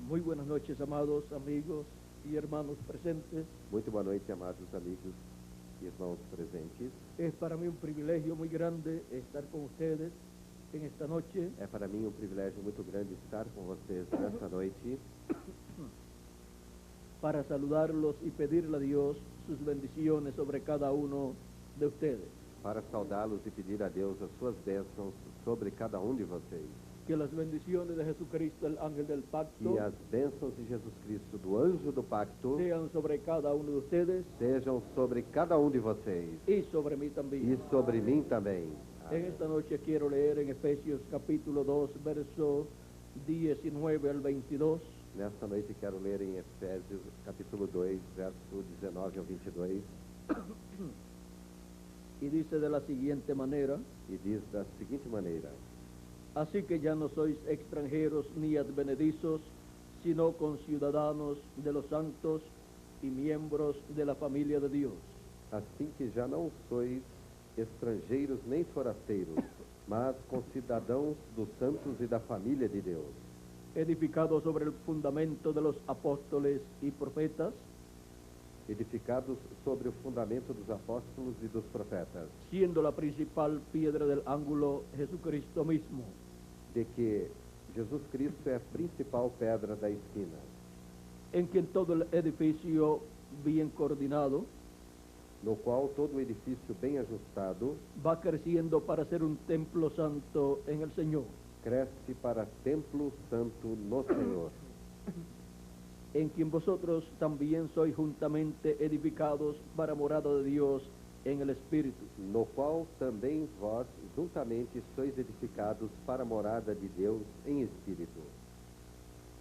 Muy buenas noches, amados amigos y hermanos presentes. Muito boa noite, amados amigos e irmãos presentes. Es para mí un privilegio muy grande estar con ustedes en esta noche É para mim um privilégio muito grande estar com vocês nesta noite para saludarlos y pedirle a Dios sus bendiciones sobre cada uno de ustedes. para saudá-los e pedir a Deus as suas bênçãos sobre cada um de vocês. Que las bendiciones de Jesucristo, el ángel del pacto, Que as bênçãos de Jesus Cristo, do anjo do pacto, sean sobre cada uno de ustedes sejam sobre cada um de vocês y sobre mí también. e sobre mim também. En esta noche quiero leer en Efesios capítulo 2, verso 19 al 22. Nesta noite quero ler em Efésios capítulo 2, verso 19 ao 22, Y dice de la siguiente manera: e diz da seguinte maneira: así que ya no sois extranjeros ni advenedizos, sino conciudadanos de los santos y miembros de la familia de Dios, Assim que já não sois estrangeiros nem forasteiros, mas concidadãos dos santos e da família de Deus, edificados sobre el fundamento de los apóstoles y profetas, edificados sobre o fundamento dos apóstolos e dos profetas, siendo la principal piedra del ángulo Jesucristo mismo, de que Jesus Cristo é a principal pedra da esquina, en quien todo el edificio bien coordinado no qual todo o edifício bem ajustado va creciendo para ser un templo santo en el Señor, cresce para templo santo no Senhor, en quien vosotros también sois juntamente edificados para morada de Dios en el Espíritu. no qual também vós juntamente sois edificados para a morada de Deus em espírito.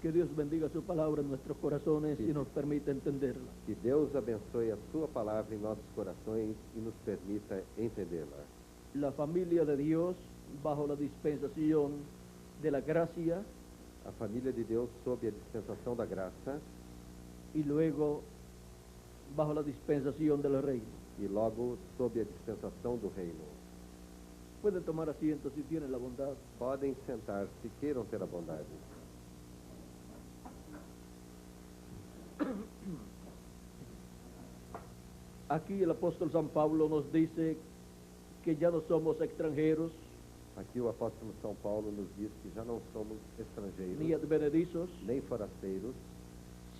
Que Dios bendiga su palabra en nuestros corazones y nos permita entenderla. Que Deus abençoe a sua palavra em nossos corações e nos permita entendê-la. La familia de Dios, bajo la dispensación de la gracia A família de Deus sob a dispensação da graça y luego bajo la dispensación del reino. e logo sob a dispensação do reino. Pueden tomar asiento si tienen la bondad. Podem sentar se queiram ter a bondade. Aquí el apóstol San Pablo nos dice que ya no somos extranjeros Aqui o apóstolo São Paulo nos diz que já não somos ni estrangeiros, advenedizos, nem forasteiros,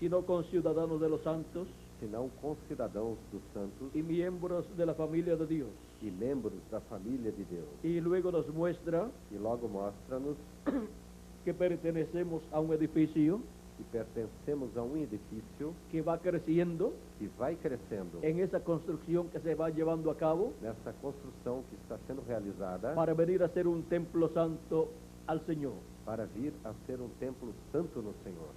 sino conciudadanos de los santos senão concidadãos dos santos y miembros de la familia de Dios. e membros da família de Deus. Y luego nos muestra E logo mostra-nos que pertenecemos a un edificio que pertencemos a um edifício que va creciendo que vai crescendo en esa construcción que se va llevando a cabo nessa construção que está sendo realizada para venir a ser un templo santo al Señor. para vir a ser um templo santo no Senhor.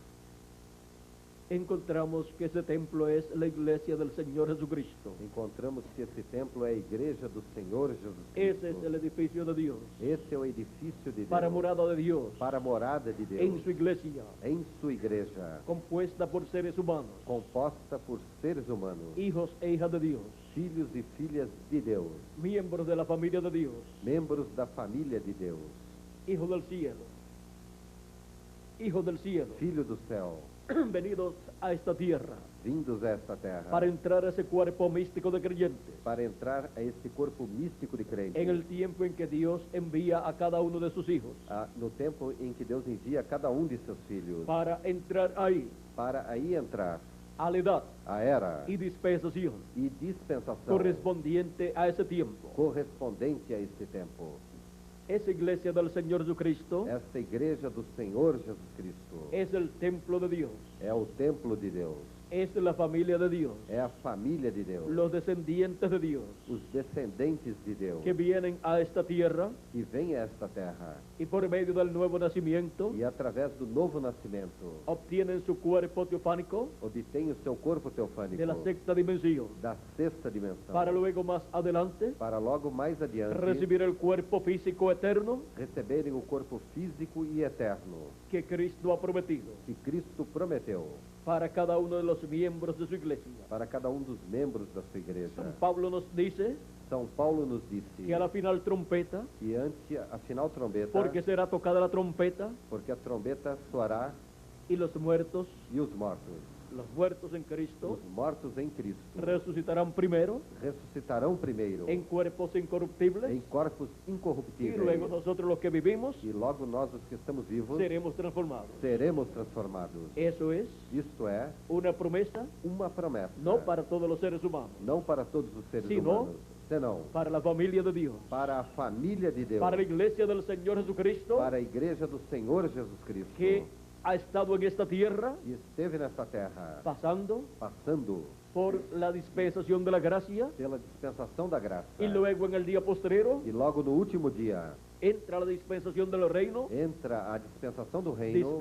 Encontramos que ese templo es la iglesia del Señor Jesucristo. Encontramos que esse templo é a igreja do Senhor Jesus Ese es el Cristo. edificio de Dios, Esse é o edifício de para Deus, morada de Dios, para a morada de en Deus, su iglesia, em sua igreja, compuesta por seres humanos, composta por seres humanos, hijos e hijas de Dios, filhos e filhas de Deus, miembros de la familia de Dios, membros da família de Deus, hijos del cielo, hijos del cielo, filho do céu, venidos a esta tierra vindos a esta terra, para entrar a ese cuerpo místico de creyentes, para entrar a esse corpo místico de crentes, en el tiempo en que Dios envía a cada uno de sus hijos, no tempo em que Deus envia cada um de seus filhos, para entrar ahí para aí entrar a la edad a era y dispensación e dispensação correspondiente a ese tiempo. correspondente a esse tempo. Esa iglesia del Señor Jesucristo Esta igreja do Senhor Jesus Cristo es el templo de Dios, é o templo de Deus, es la familia de Dios, é a família de Deus, los descendientes de Dios os descendentes de Deus que vienen a esta tierra que vêm a esta terra y por medio del nuevo nacimiento e através do novo nascimento obtienen su cuerpo teofánico obtêm o seu corpo teofânico de la sexta dimensión, da sexta dimensão, para luego más adelante para logo mais adiante recibir el cuerpo físico eterno receberem o corpo físico e eterno que Cristo ha prometido que Cristo prometeu para cada uno de los miembros de su iglesia. para cada um dos membros da sua igreja. San Pablo nos dice São Paulo nos disse que a la final trompeta, que antes a final trombeta, porque será tocada la trompeta, porque a trombeta soará y los muertos Los muertos en Cristo, os mortos em Cristo, resucitarán primero ressuscitarão primeiro en cuerpos incorruptibles em corpos y incorruptíveis. luego nosotros los que vivimos E logo nós, os que estamos vivos, seremos transformados. seremos transformados. Eso es Isto é una promesa uma promessa, no para todos los seres humanos, não para todos os seres Sino humanos, senão para la familia de Dios, para a família de Deus, para la iglesia del Señor Jesucristo, para a igreja do Senhor Jesus Cristo, que ha estado en esta tierra que esteve nesta terra, pasando passando por la dispensación de la gracia pela dispensação da graça. y luego en el día postrero E logo no último dia entra la dispensación del reino, entra a dispensação do reino,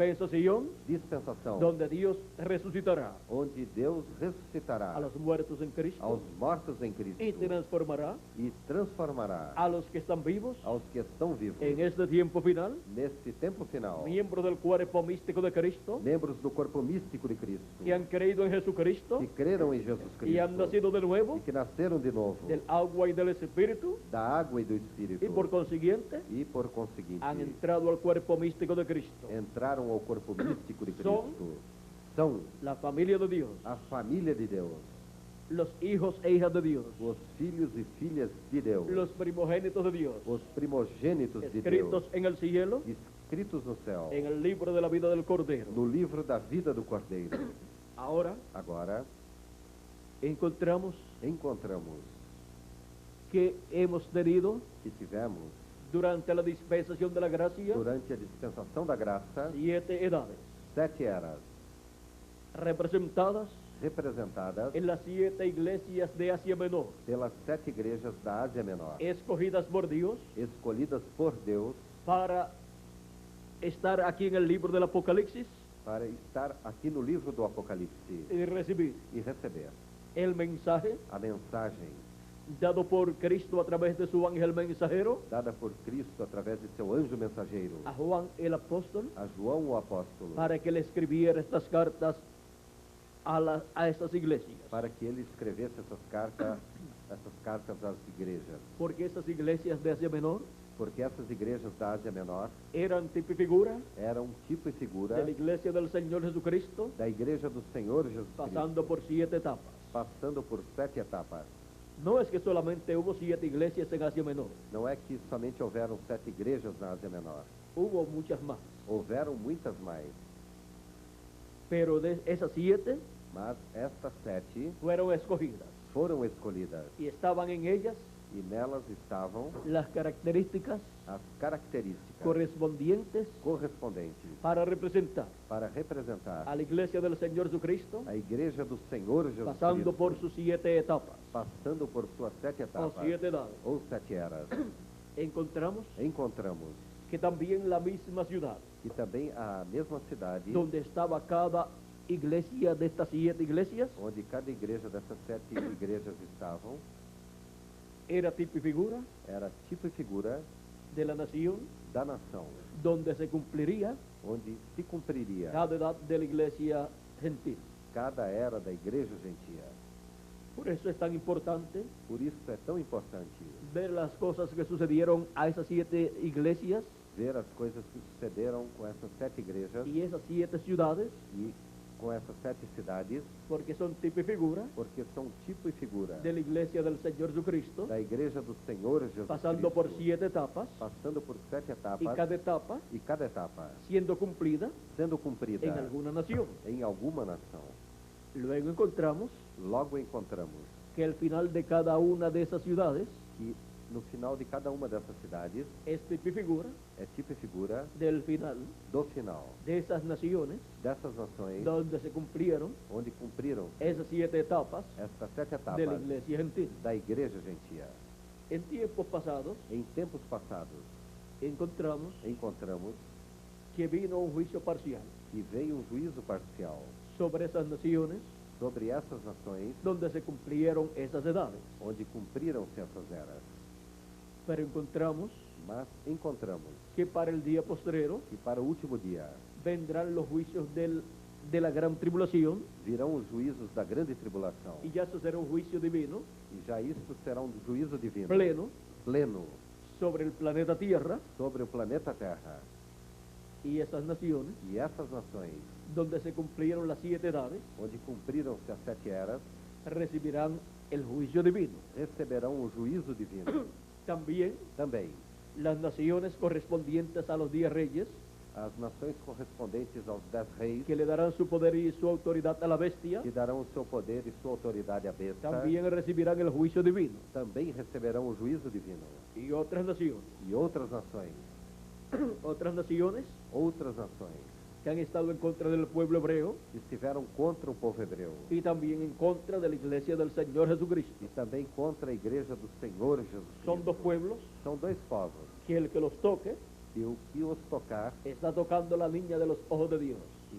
dispensação donde Dios resucitará onde Deus a ressuscitará los muertos en Cristo aos mortos em Cristo y transformará e transformará a los que están vivos aos que estão vivos en este tiempo final, neste tempo final, miembros del cuerpo místico de Cristo, membros do corpo místico de Cristo, que han creído en Jesucristo que creram em Jesus y han Cristo nacido de nuevo e que nasceram de novo del agua y del Espíritu da água e do Espírito y por consiguiente e por conseguinte han entrado al cuerpo místico de Cristo. entraram ao corpo místico de São Cristo. São La familia de Dios, a família de Deus, los hijos e hijas de Dios, os filhos e filhas de Deus, los primogénitos de Dios, os primogênitos de Deus, escritos en el cielo, escritos no céu, en el libro de la vida del Cordero. no livro da vida do Cordeiro. Ahora Agora encontramos encontramos que hemos tenido que tivemos, durante la dispensación de la gracia durante a dispensação da graça, 7 edades, 7 eras representadas representadas en las 7 iglesias de Asia Menor, pelas 7 igrejas da Ásia Menor, escogidas por Dios escolhidas por Deus para estar aquí en el libro del Apocalipsis para estar aqui no livro do Apocalipse y recibir e receber el mensaje a mensagem dado por Cristo a través de su ángel mensajero dada por Cristo através de seu anjo mensageiro a Juan el apóstol a João o apóstolo, para que le escribiera estas cartas a estas iglesias, para que ele escrevesse essas cartas às igrejas, porque esas iglesias de Asia Menor porque essas igrejas da Ásia Menor eran tipo y figura eram tipo e figura de la iglesia del Señor Jesucristo, da igreja do Senhor Jesus pasando Cristo, por 7 etapas. passando por 7 etapas. No es que solamente hubo 7 iglesias en Asia Menor, Não é que somente houveram 7 igrejas na Ásia Menor, hubo muchas más, houveram muitas mais, pero de esas 7 mas estas 7 fueron escogidas foram escolhidas y estaban en ellas e nelas estavam las características as características correspondientes correspondentes para representar para representar a la iglesia del Señor Jesucristo, a igreja do Senhor Jesus pasando Cristo, por sus 7 etapas passando por suas 7 o etapas 7 edades. ou 7 eras. Encontramos Encontramos que también la misma ciudad que também a mesma cidade donde estaba cada iglesia de estas 7 iglesias onde cada igreja dessas 7 igrejas estavam era tipo y figura era tipo e figura de la nación da nação, donde se cumpliría onde se cumpriria cada edad de la iglesia gentil. cada era da igreja gentia. Por eso es tan importante Por isso é tão importante ver las cosas que sucedieron a esas 7 iglesias ver as coisas que sucederam com essas 7 igrejas y esas 7 ciudades, e com essas 7 cidades, porque son tipo y figura porque são tipo e figura de la iglesia del Señor Jesucristo, da igreja do Senhor Jesus pasando por Cristo, 7 etapas passando por 7 y etapas cada etapa siendo cumplida sendo cumprida en alguna nación. em alguma nação. Luego encontramos Logo encontramos que el final de cada una de esas ciudades que no final de cada uma dessas cidades es tipo y figura é tipo e figura del final do final de esas naciones dessas nações donde se cumplieron onde cumpriram esas 7 etapas estas 7 de la etapas iglesia gentil. da igreja gentia. En tiempos pasados Em tempos passados encontramos encontramos que vino un juicio parcial que veio um juízo parcial sobre esas naciones sobre essas nações donde se cumplieron esas edades. onde cumpriram-se essas eras. Pero encontramos Mas encontramos que para el día postrero que para o último dia vendrán los juicios de la gran tribulación virão os juízos da grande tribulação. y ya eso será un juicio divino E já isto será um juízo divino pleno pleno sobre el planeta Tierra, sobre o planeta Terra. Y esas naciones, E essas nações, donde se cumplieron las 7 edades, onde cumpriram-se as 7 eras, recibirán el juicio divino. receberão o juízo divino. También Também, las naciones correspondientes a los 10 reyes, as nações correspondentes aos 10 reis, que le darán su poder y su autoridad a la bestia, que darão o seu poder e sua autoridade à besta, también recibirán el juicio divino. também receberão o juízo divino. Y otras naciones, E outras nações, otras naciones que han estado en contra del pueblo hebreo que estiveram contra o povo hebreu, y también en contra de la iglesia del Señor Jesucristo. e também contra a igreja do Senhor Jesus Son dos Cristo. pueblos São 2 povos, que el que los toque e o que os tocar está tocando la niña de los ojos de Dios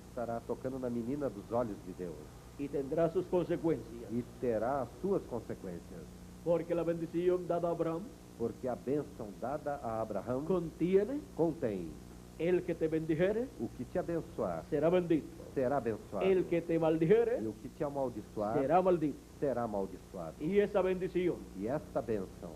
estará tocando na menina dos olhos de Deus, y tendrá sus consecuencias. e terá as suas consequências, Porque la bendición dada a Abraham porque a bênção dada a Abraão contiene: contém: el que te bendijere o que te abençoar será bendito, será abençoado, el que te maldijere e o que te amaldiçoar será maldito. será amaldiçoado. Y esa bendición E esta bênção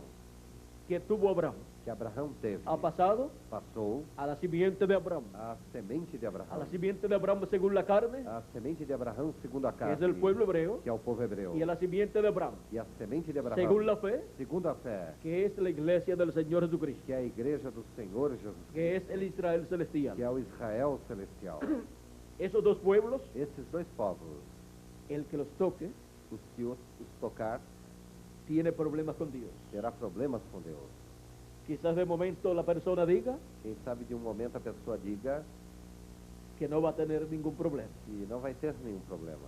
que tuvo Abraham que Abraão teve ha pasado passou a la simiente de Abraham, à semente de a Abraão, la simiente de Abraham según la carne, a semente de Abraão segundo a que carne, es el pueblo hebreo, que é o povo hebreu, y a la simiente de Abraham e a semente de Abraão según la fe, segundo a fé, que es la iglesia del Señor Jesucristo, que é a igreja do Senhor Jesus que es Cristo, el Israel celestial. que é o Israel celestial. Esos dos pueblos, Esses 2 povos, el que los toque os que os tocar, tiene problemas con Dios. terá problemas com Deus. Quizás de momento la persona diga Quem sabe de um momento a pessoa diga que no va a tener ningún problema. que não vai ter nenhum problema.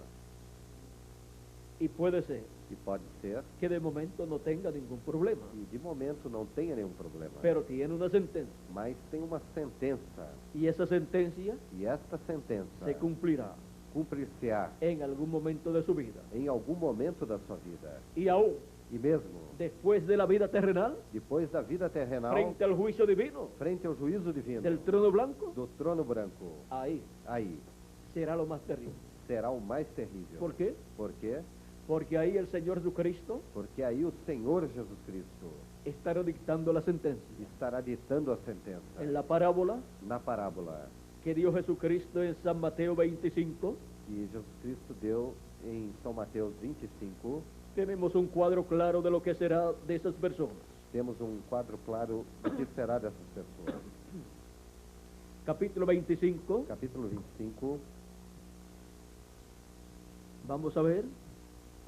Y puede ser E pode ser que de momento no tenga ningún problema, que de momento não tenha nenhum problema. pero tiene una sentencia. Mas tem uma sentença, Y esa sentencia e esta sentença se cumplirá cumprir-se-á en algún momento de su vida. em algum momento da sua vida. Y aún E mesmo después de la vida terrenal, depois da vida terrenal, frente al juicio divino frente ao juízo divino del trono blanco, do trono branco, ahí aí será lo más terrible. será o mais terrível. ¿Por qué? Por quê? Porque ahí el Señor Jesucristo Porque aí o Senhor Jesus Cristo estará dictando la sentencia. estará ditando a sentença. En la parábola Na parábola que dio Jesucristo en San Mateo 25, que Jesus Cristo deu em São Mateus 25, tenemos un cuadro claro de lo que será de esas personas. temos um quadro claro do que será dessas pessoas. Capítulo 25, Capítulo 25, vamos a ver,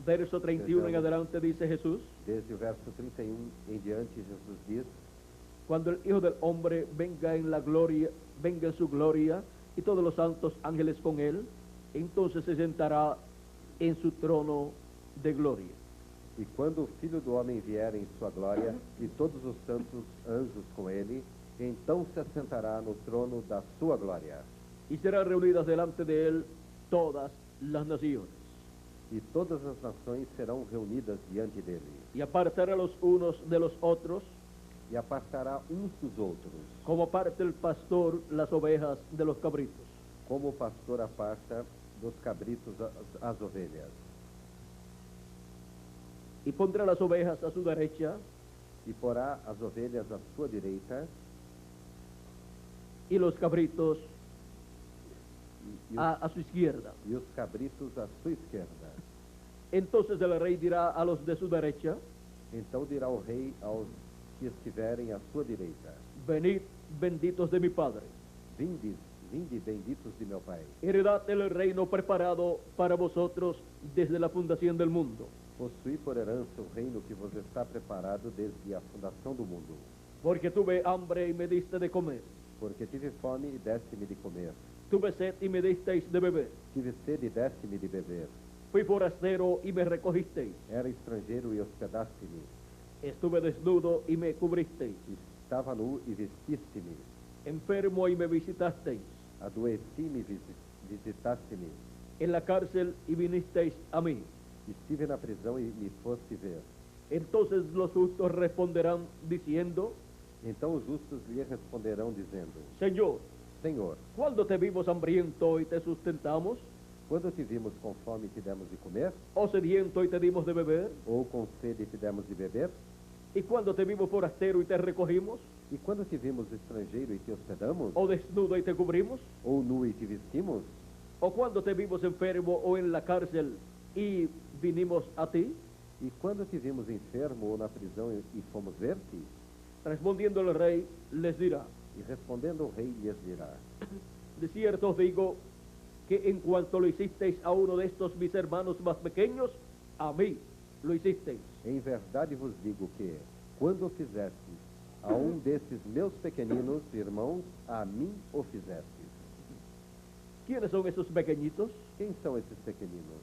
verso 31 en adelante dice Jesús: desde o verso 31 em diante, Jesus diz: cuando el Hijo del Hombre venga en la gloria, venga en su gloria y todos los santos ángeles con él, entonces se sentará en su trono de gloria. E quando o Filho do Homem vier em sua glória, e todos os santos anjos com ele, então se assentará no trono da sua glória. Y serán reunidas delante de él todas las naciones, E todas as nações serão reunidas diante dele. y apartará los unos de los otros, E apartará uns dos outros, como parte el pastor las ovejas de los cabritos. como o pastor aparta dos cabritos as ovelhas. Y pondrá las ovejas a su derecha E porá as ovelhas à sua direita, y los cabritos e a su izquierda. os cabritos à sua esquerda. Entonces el rey dirá a los de su derecha: Então dirá o rei aos que estiverem à sua direita: venid, benditos de mi Padre, Vinde, vinde benditos de meu Pai. heredad el reino preparado para vosotros desde la fundación del mundo. Possuí por herança o reino que vos está preparado desde a fundação do mundo. Porque tuve hambre y me diste de comer, Porque tive fome e deste-me de comer. tuve sed y me disteis de beber, Tive sede e deste-me de beber. fui forastero y me recogisteis, Era estrangeiro e hospedaste-me. estuve desnudo y me cubristeis, Estava nu e vestiste-me. enfermo y me visitasteis, Adoeci-me e visitaste-me. en la cárcel y vinisteis a mí. Estive na prisão e me foste ver. Entonces los justos responderán diciendo: Então os justos lhe responderão dizendo: Señor, Senhor, ¿cuándo te vimos hambriento y te sustentamos? quando te vimos com fome e te demos de comer? ¿O sediento y te dimos de beber? Ou com sede e te demos de beber? ¿Y cuándo te vimos forastero y te recogimos? E quando te vimos estrangeiro e te hospedamos, ¿O desnudo y te cubrimos? ou nu e te vestimos, ¿O cuando te vimos enfermo o en la cárcel y vinimos a ti? e quando te vimos enfermo ou na prisão e fomos ver-te? Respondiendo el rey, les dirá, E respondendo o rei lhes dirá: de cierto os digo que en cuanto lo hicisteis a uno de estos mis hermanos más pequeños, a mí lo hicisteis. Em verdade vos digo que, quando o fizestes a um desses meus pequeninos irmãos, a mim o fizestes. ¿Quiénes son esos pequeñitos? Quem são esses pequeninos?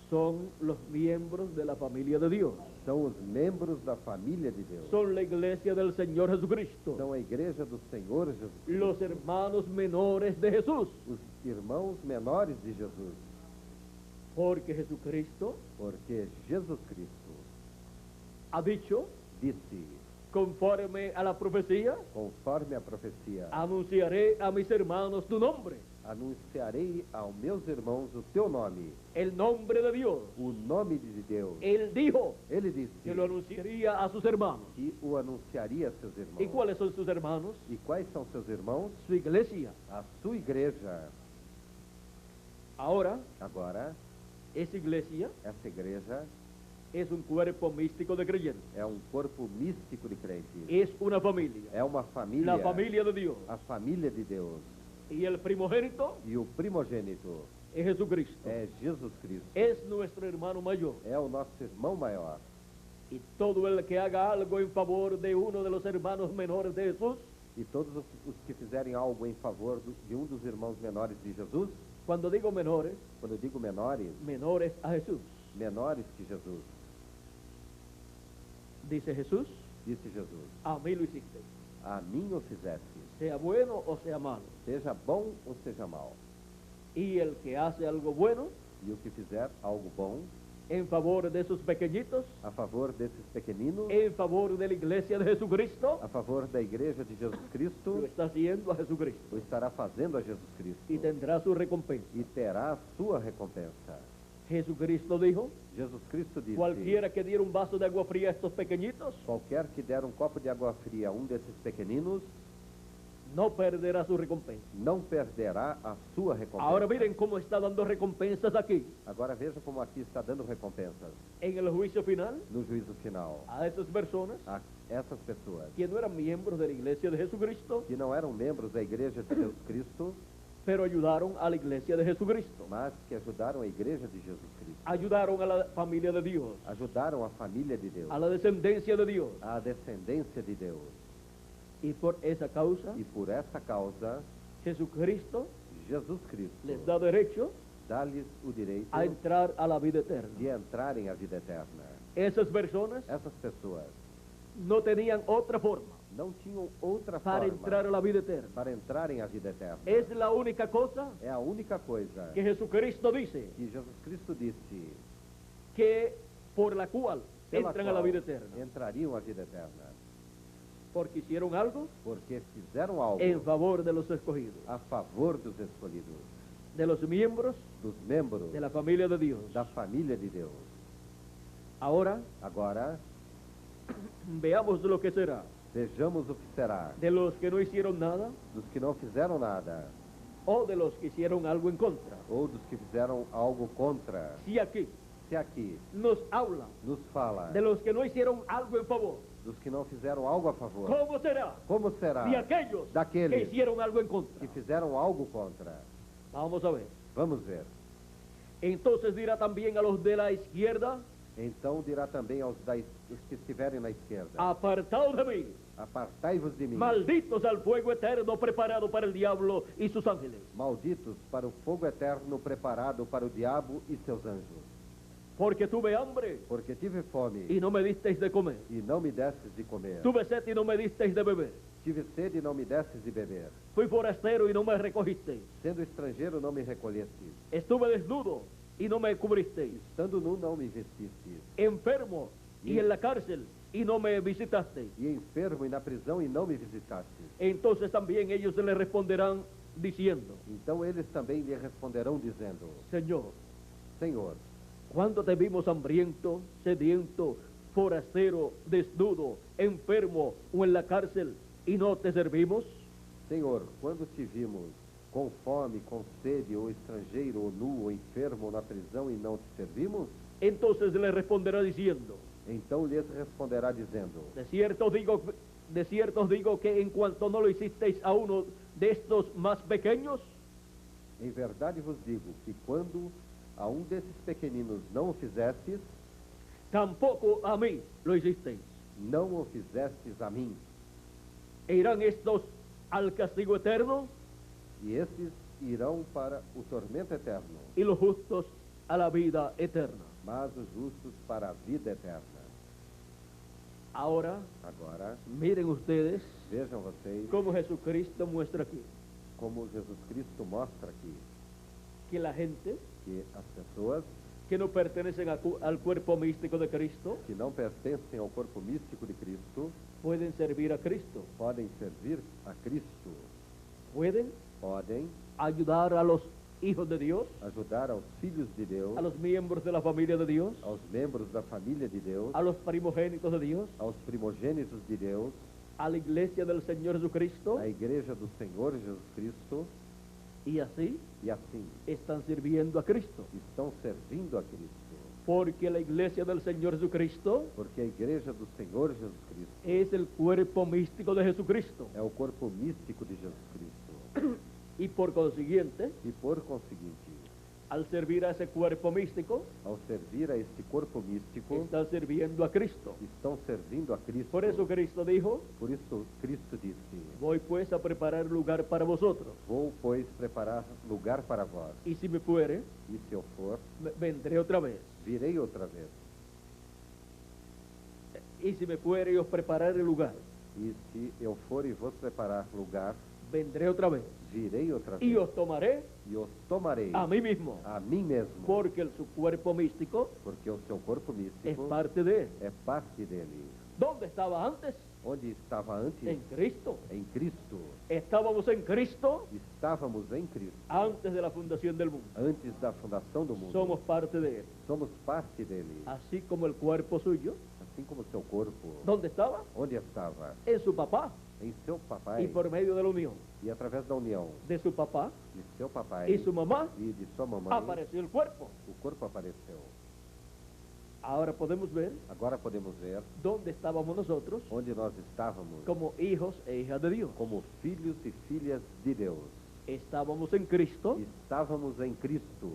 Son los miembros de la familia de Dios. São os membros da família de Deus. Son la iglesia del Señor Jesucristo. São a igreja do Senhor Jesus Los Cristo. hermanos menores de Jesús. Os irmãos menores de Jesus. Porque Jesucristo Porque Jesus Cristo ha dicho, disse, conforme a la profecía, conforme a profecia, anunciaré a mis hermanos tu nombre, anunciarei aos meus irmãos o teu nome, el nombre de Dios. o nome de Deus. Él dijo Ele disse que lo anunciaría a sus hermanos. que o anunciaria a seus irmãos. ¿Y cuáles son sus hermanos? E quais são seus irmãos? Su iglesia. A sua igreja. Ahora, Agora, esa iglesia essa igreja es un cuerpo místico de creyentes. é um corpo místico de crentes. Es una familia. É uma família, La familia de Dios. a família de Deus. Y el primogénito E o primogênito es Jesucristo. é Jesus Cristo. Es nuestro hermano mayor. É o nosso irmão maior. Y todo el que haga algo en favor de uno de los hermanos menores de Jesús, E todos os que fizerem algo em favor de um dos irmãos menores de Jesus, cuando digo menores, quando eu digo menores, menores a Jesús. menores que Jesus, Dice Jesús, disse Jesus, a mí lo hiciste. a mim o fizeste, Sea bueno o sea malo. seja bom ou seja mal. Y el que hace algo bueno E o que fizer algo bom en favor de esos pequeñitos, a favor desses pequeninos, en favor de la iglesia de Jesucristo, a favor da igreja de Jesus lo Cristo, está haciendo a Jesucristo. o estará fazendo a Jesus Cristo. Y tendrá su recompensa. E terá a sua recompensa. Jesucristo dijo, Jesus Cristo disse, cualquiera que diera un vaso de agua fría a estos pequeñitos, qualquer que der um copo de água fria a um desses pequeninos, no perderá su recompensa. não perderá a sua recompensa. Ahora miren cómo está dando recompensas aquí, Agora veja como aqui está dando recompensas en el juicio final, no juízo final a esas personas a essas pessoas que no eran miembros de la iglesia de Jesucristo, que não eram membros da igreja de Jesus Cristo, pero ayudaron a la iglesia de Jesucristo, mas que ajudaram a igreja de Jesus Cristo, ayudaron a la familia de Dios, ajudaram a família de Deus, a la descendencia de Dios. a descendência de Deus. Y por esa causa, E por essa causa, Jesucristo Jesus Cristo les da derecho dá-lhes o direito a entrar a la vida eterna. de entrarem à vida eterna. Esas personas Essas pessoas no tenían otra forma não tinham outra para forma entrar a la vida eterna. para entrarem à vida eterna. Es la única cosa É a única coisa que Jesucristo dice que Jesus Cristo disse que por la cual pela entran a la qual vida eterna. entrariam à vida eterna. Porque hicieron algo Porque fizeram algo en favor de los escogidos, a favor dos escolhidos, de los miembros dos membros de la familia de Dios. da família de Deus. Ahora Agora, veamos lo que será vejamos o que será de los que no hicieron nada dos que não fizeram nada o de los que hicieron algo en contra. ou dos que fizeram algo contra. Si aquí Se aqui nos habla nos fala de los que no hicieron algo en favor, dos que não fizeram algo a favor, ¿cómo será como será de aquellos que daqueles hicieron algo en contra? que fizeram algo contra? Vamos a ver. Vamos ver. Entonces dirá también a los de la izquierda, Então dirá também aos os que estiverem na esquerda: apartaos de mí, apartai-vos de mim, malditos al fuego eterno preparado para el diablo y sus ángeles. malditos para o fogo eterno preparado para o diabo e seus anjos. Porque tuve hambre Porque tive fome y no me disteis de comer. e não me destes de comer. Tuve sed y no me disteis de beber. Tive sede e não me destes de beber. Fui forastero y no me recogisteis. Sendo estrangeiro, não me recolhestes. Estuve desnudo y no me cubristeis. Estando nu, não me vestistes. Enfermo y en la cárcel y no me visitasteis. E enfermo e na prisão e não me visitastes. Entonces también ellos le responderán diciendo, Então eles também lhe responderão dizendo: Señor, Senhor, ¿cuándo te vimos hambriento, sediento, forastero, desnudo, enfermo o en la cárcel y no te servimos? Senhor, quando te vimos com fome, com sede, ou estrangeiro, ou nu, ou enfermo, ou na prisão, e não te servimos? Entonces le responderá diciendo, Então lhes responderá dizendo: de cierto os digo que en cuanto no lo hicisteis a uno de estos más pequeños, Em verdade vos digo que quando a um desses pequeninos não o fizestes, tampoco a mí lo hicisteis. não o fizestes a mim. E irán estos al castigo eterno E esses irão para o tormento eterno, y los justos a la vida eterna. mas os justos para a vida eterna. Ahora, Agora, miren ustedes vejam vocês cómo Jesucristo muestra aquí como Jesus Cristo mostra aqui que la gente que as pessoas que no pertenecen al cuerpo místico de Cristo que não pertencem ao corpo místico de Cristo pueden servir a Cristo, podem servir a Cristo, pueden podem ayudar a los hijos de Dios, ajudar aos filhos de Deus, a los miembros de la familia de Dios, aos membros da família de Deus, a los primogénitos de Dios, aos primogênitos de Deus, a la iglesia del Señor Jesucristo, à igreja do Senhor Jesus Cristo, y así e assim están sirviendo a Cristo. estão servindo a Cristo. Porque la iglesia del Señor Jesucristo Porque a igreja do Senhor Jesus Cristo es el cuerpo místico de Jesucristo. é o corpo místico de Jesus Cristo. Y por consiguiente, E por conseguinte, al servir a ese cuerpo místico, ao servir a este corpo místico, están sirviendo a Cristo. estão servindo a Cristo. Por eso Cristo dijo, Por isso Cristo disse: voy pues a preparar lugar para vosotros. Vou, pois, preparar lugar para vós. Y si me fuere, E se eu for, vendré otra vez. virei outra vez. Y si me fuere y os prepararé lugar, E se eu for e vos preparar lugar, vendré otra vez. virei outra Y vez. os tomaré E os tomarei a mí mismo. a mim mesmo. Porque su cuerpo místico Porque o seu corpo es místico parte de él. é parte dele. ¿Dónde estaba antes? Onde estava antes? En Cristo. Em Cristo. Estábamos en Cristo Estávamos em Cristo. antes de la fundación del mundo. Antes da fundação do mundo. Somos parte de él. Somos parte dele. Así como el cuerpo suyo. Assim como seu corpo. ¿Dónde estaba? Onde estava? En su papá. Em seu papai. Y por medio de la unión E através da união de su papá de seu papai y su mamá, e de sua mamãe, apareció el cuerpo. o corpo apareceu. Ahora podemos ver Agora podemos ver dónde estábamos nosotros onde nós estávamos como hijos e hijas de Dios. como filhos e filhas de Deus. Estábamos en Cristo Estávamos em Cristo.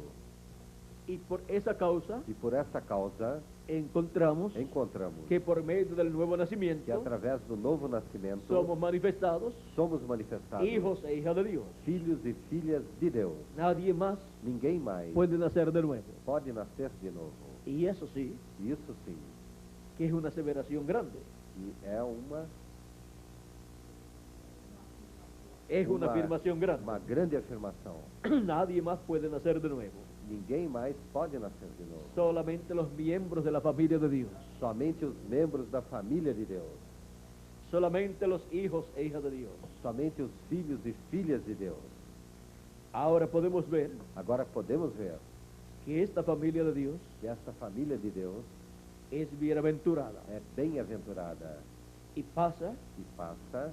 y por esa causa E por essa causa encontramos encontramos que por medio del nuevo que nacimiento através do novo nascimento somos manifestados somos manifestados hijos e hijas de Dios. filhos e filhas de Deus. Nadie más Ninguém mais puede nacer de nuevo. pode nascer de novo. Y eso sí, Isso sim, que es una aseveración grande. e é Es una afirmación grande. uma grande afirmação. Nadie más puede nacer de nuevo. Ninguém mais pode nascer de novo. Solamente los miembros de la familia de Dios. Somente os membros da família de Deus. Solamente los hijos e hijas de Dios. Somente os filhos e filhas de Deus. Ahora podemos ver Agora podemos ver que esta familia de Dios que esta família de Deus es bienaventurada é bem-aventurada y pasa e passa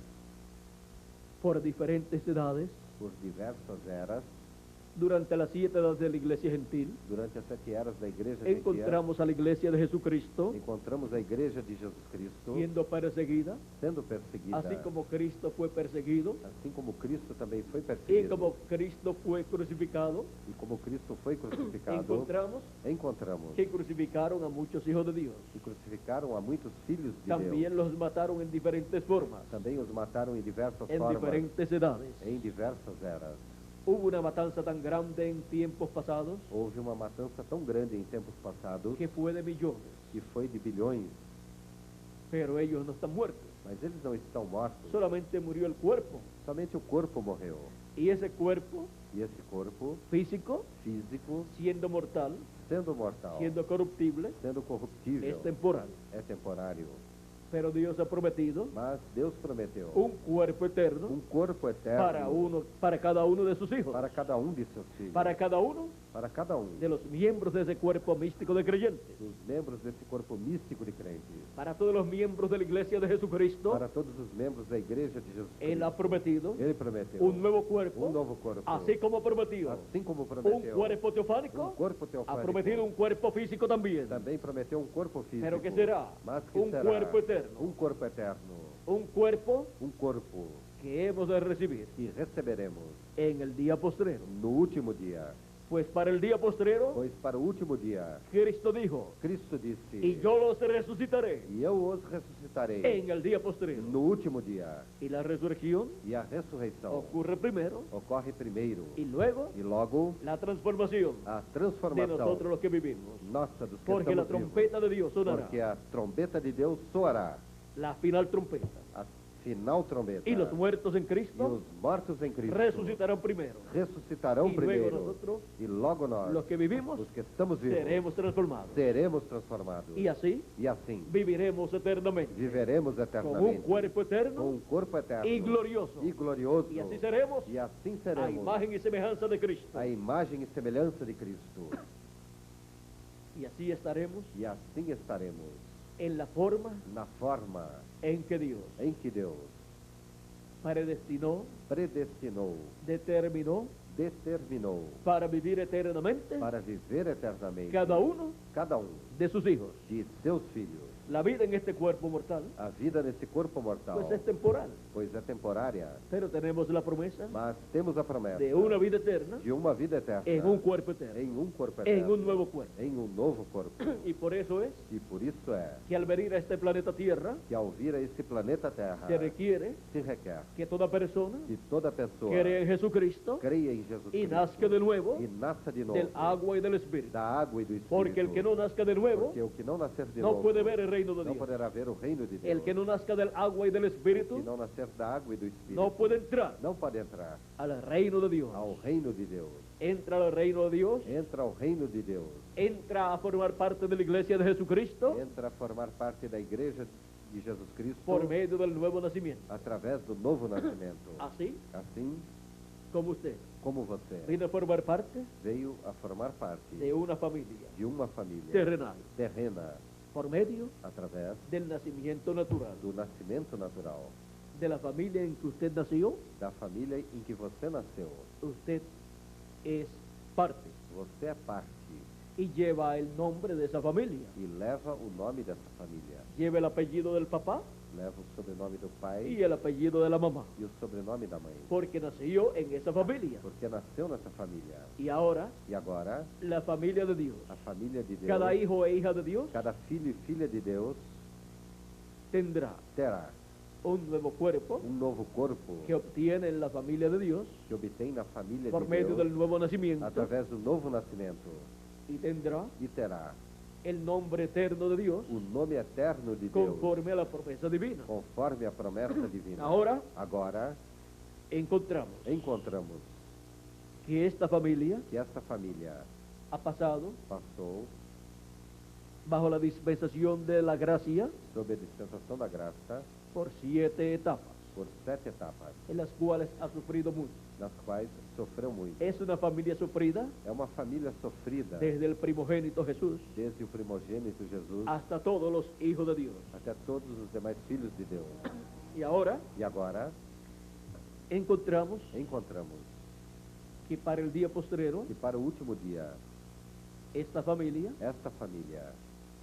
por diferentes edades por diversas eras. durante las 7 edades de la iglesia gentil. Durante as 7 eras da igreja gentil, Encontramos a la iglesia de Jesucristo encontramos a igreja de Jesus Cristo siendo perseguida, sendo perseguida, así como Cristo fue perseguido assim como Cristo também foi y perseguido, como Cristo fue crucificado. e como Cristo foi crucificado, Encontramos encontramos que crucificaron a muchos hijos de Dios. que crucificaram a muitos filhos de También Deus. los mataron en diferentes formas, Também os mataram em diversas en formas, diferentes edades. em diversas eras. Hubo una matanza tan grande en tiempos pasados Houve uma matança tão grande em tempos passados que fue de millones, que foi de bilhões, pero ellos no están muertos. mas eles não estão mortos. Solamente murió el cuerpo. Somente o corpo morreu. Y ese cuerpo E esse corpo físico, físico, siendo mortal, sendo mortal, siendo corruptible, sendo corruptível, es temporal. é temporário. Pero Dios ha prometido Mas Deus prometeu un cuerpo eterno corpo eterno para cada uno de sus hijos, para cada de seus filhos, para cada uno para cada de los miembros de ese cuerpo místico de creyentes, dos membros desse corpo místico de crentes, para todos los miembros de la iglesia de Jesucristo. para todos os membros da Igreja de Jesus Él ha Cristo. prometido Ele prometeu un nuevo cuerpo, novo corpo, así como prometió assim como un prometeu cuerpo teofánico, corpo ha teofánico, prometido un cuerpo físico también. também prometeu corpo físico. Pero que será Mas que un será cuerpo eterno, corpo eterno, un cuerpo corpo que hemos de recibir que receberemos en el día postrero. no último dia. Pues para el día postrero, Pois para o último dia, Cristo dijo, Cristo disse: y yo los resucitaré E eu os ressuscitarei en el día postrero. no último dia. Y la resurrección E a ressurreição ocurre primero ocorre primeiro. y luego E logo la transformación a de transformação nosotros los que vivimos. nossa dos que Porque la estamos vivos. trompeta de Dios sonará, Porque a trombeta de Deus soará, la final trompeta. a final trombeta. Y los muertos en E Cristo os mortos em Cristo resucitarán primero. ressuscitarão Y luego primeiro. nosotros, E logo nós, los que vivimos, os que estamos vivos, seremos transformados. seremos transformados. Y así E assim viviremos eternamente viveremos con un eternamente cuerpo com eterno corpo eterno y glorioso. e glorioso. Y así seremos E assim a seremos imagen y semejanza de Cristo. a imagem e semelhança de Cristo. Y así estaremos E assim estaremos en la forma na forma en que Dios em que Deus predestinó, predestinou, determinó determinou para vivir eternamente para viver eternamente cada uno cada de sus hijos. de seus filhos. La vida en este cuerpo mortal A vida nesse corpo mortal, pues es temporal, pois é temporária, pero tenemos la promesa mas temos a promessa de una vida eterna de uma vida eterna en un cuerpo eterno, em corpo en eterno, un nuevo cuerpo. em novo corpo. Y por eso es E por isso é que al venir a este planeta Tierra que ao vir a esse planeta Terra se requiere se requer que toda persona que toda pessoa crea en Jesucristo creia em Jesus y Cristo nazca de nuevo e nasça de novo del agua y del Espíritu. da água e do Espírito. Porque el que no nazca de nuevo Porque o que não nascer de no novo puede ver el reino de não Dios. poderá ver o reino de Deus. El que no nazca del agua y del que Espíritu não nascer da água e do Espírito no puede entrar não pode entrar al reino de Dios. ao reino de Deus. Entra al reino de Dios, Entra ao reino de Deus. entra a formar parte de la iglesia de Jesucristo Entra a formar parte da igreja de Jesus Cristo por medio del nuevo nacimiento. através do novo nascimento. Así Assim como usted como você viene a formar parte veio a formar parte de una familia de uma família terrenal terrena por medio através del nacimiento natural, do nascimento natural, de la familia en que usted nació. da família em que você nasceu. Usted es parte Você é parte y lleva el nombre de esa familia. e leva o nome dessa família. Lleva el apellido del papá Leva o sobrenome do pai y el apellido de la mamá, e o sobrenome da mãe. porque nació en esa familia. Porque nasceu nessa família. Y ahora E agora, la familia de Dios, a família de Deus, cada hijo e hija de Dios cada filho e filha de Deus tendrá terá un nuevo cuerpo novo corpo que obtiene en la familia de Dios que obtém na família por de medio Deus del nuevo nacimiento através do novo nascimento y tendrá e terá el nombre eterno de Dios o nome eterno de Deus conforme a la promesa divina. conforme a promessa divina. Ahora Agora encontramos encontramos que esta familia que esta família ha pasado passou bajo la dispensación de la gracia sob a dispensação da graça por 7 etapas, por 7 etapas, en las cuales ha sufrido mucho. nas quais sofreu muito. Es una familia sufrida É uma família sofrida desde el primogénito Jesús desde o primogênito Jesus hasta todos los hijos de Dios. até todos os demais filhos de Deus. Y ahora E agora encontramos encontramos que para el día postrero, que para o último dia, esta familia esta família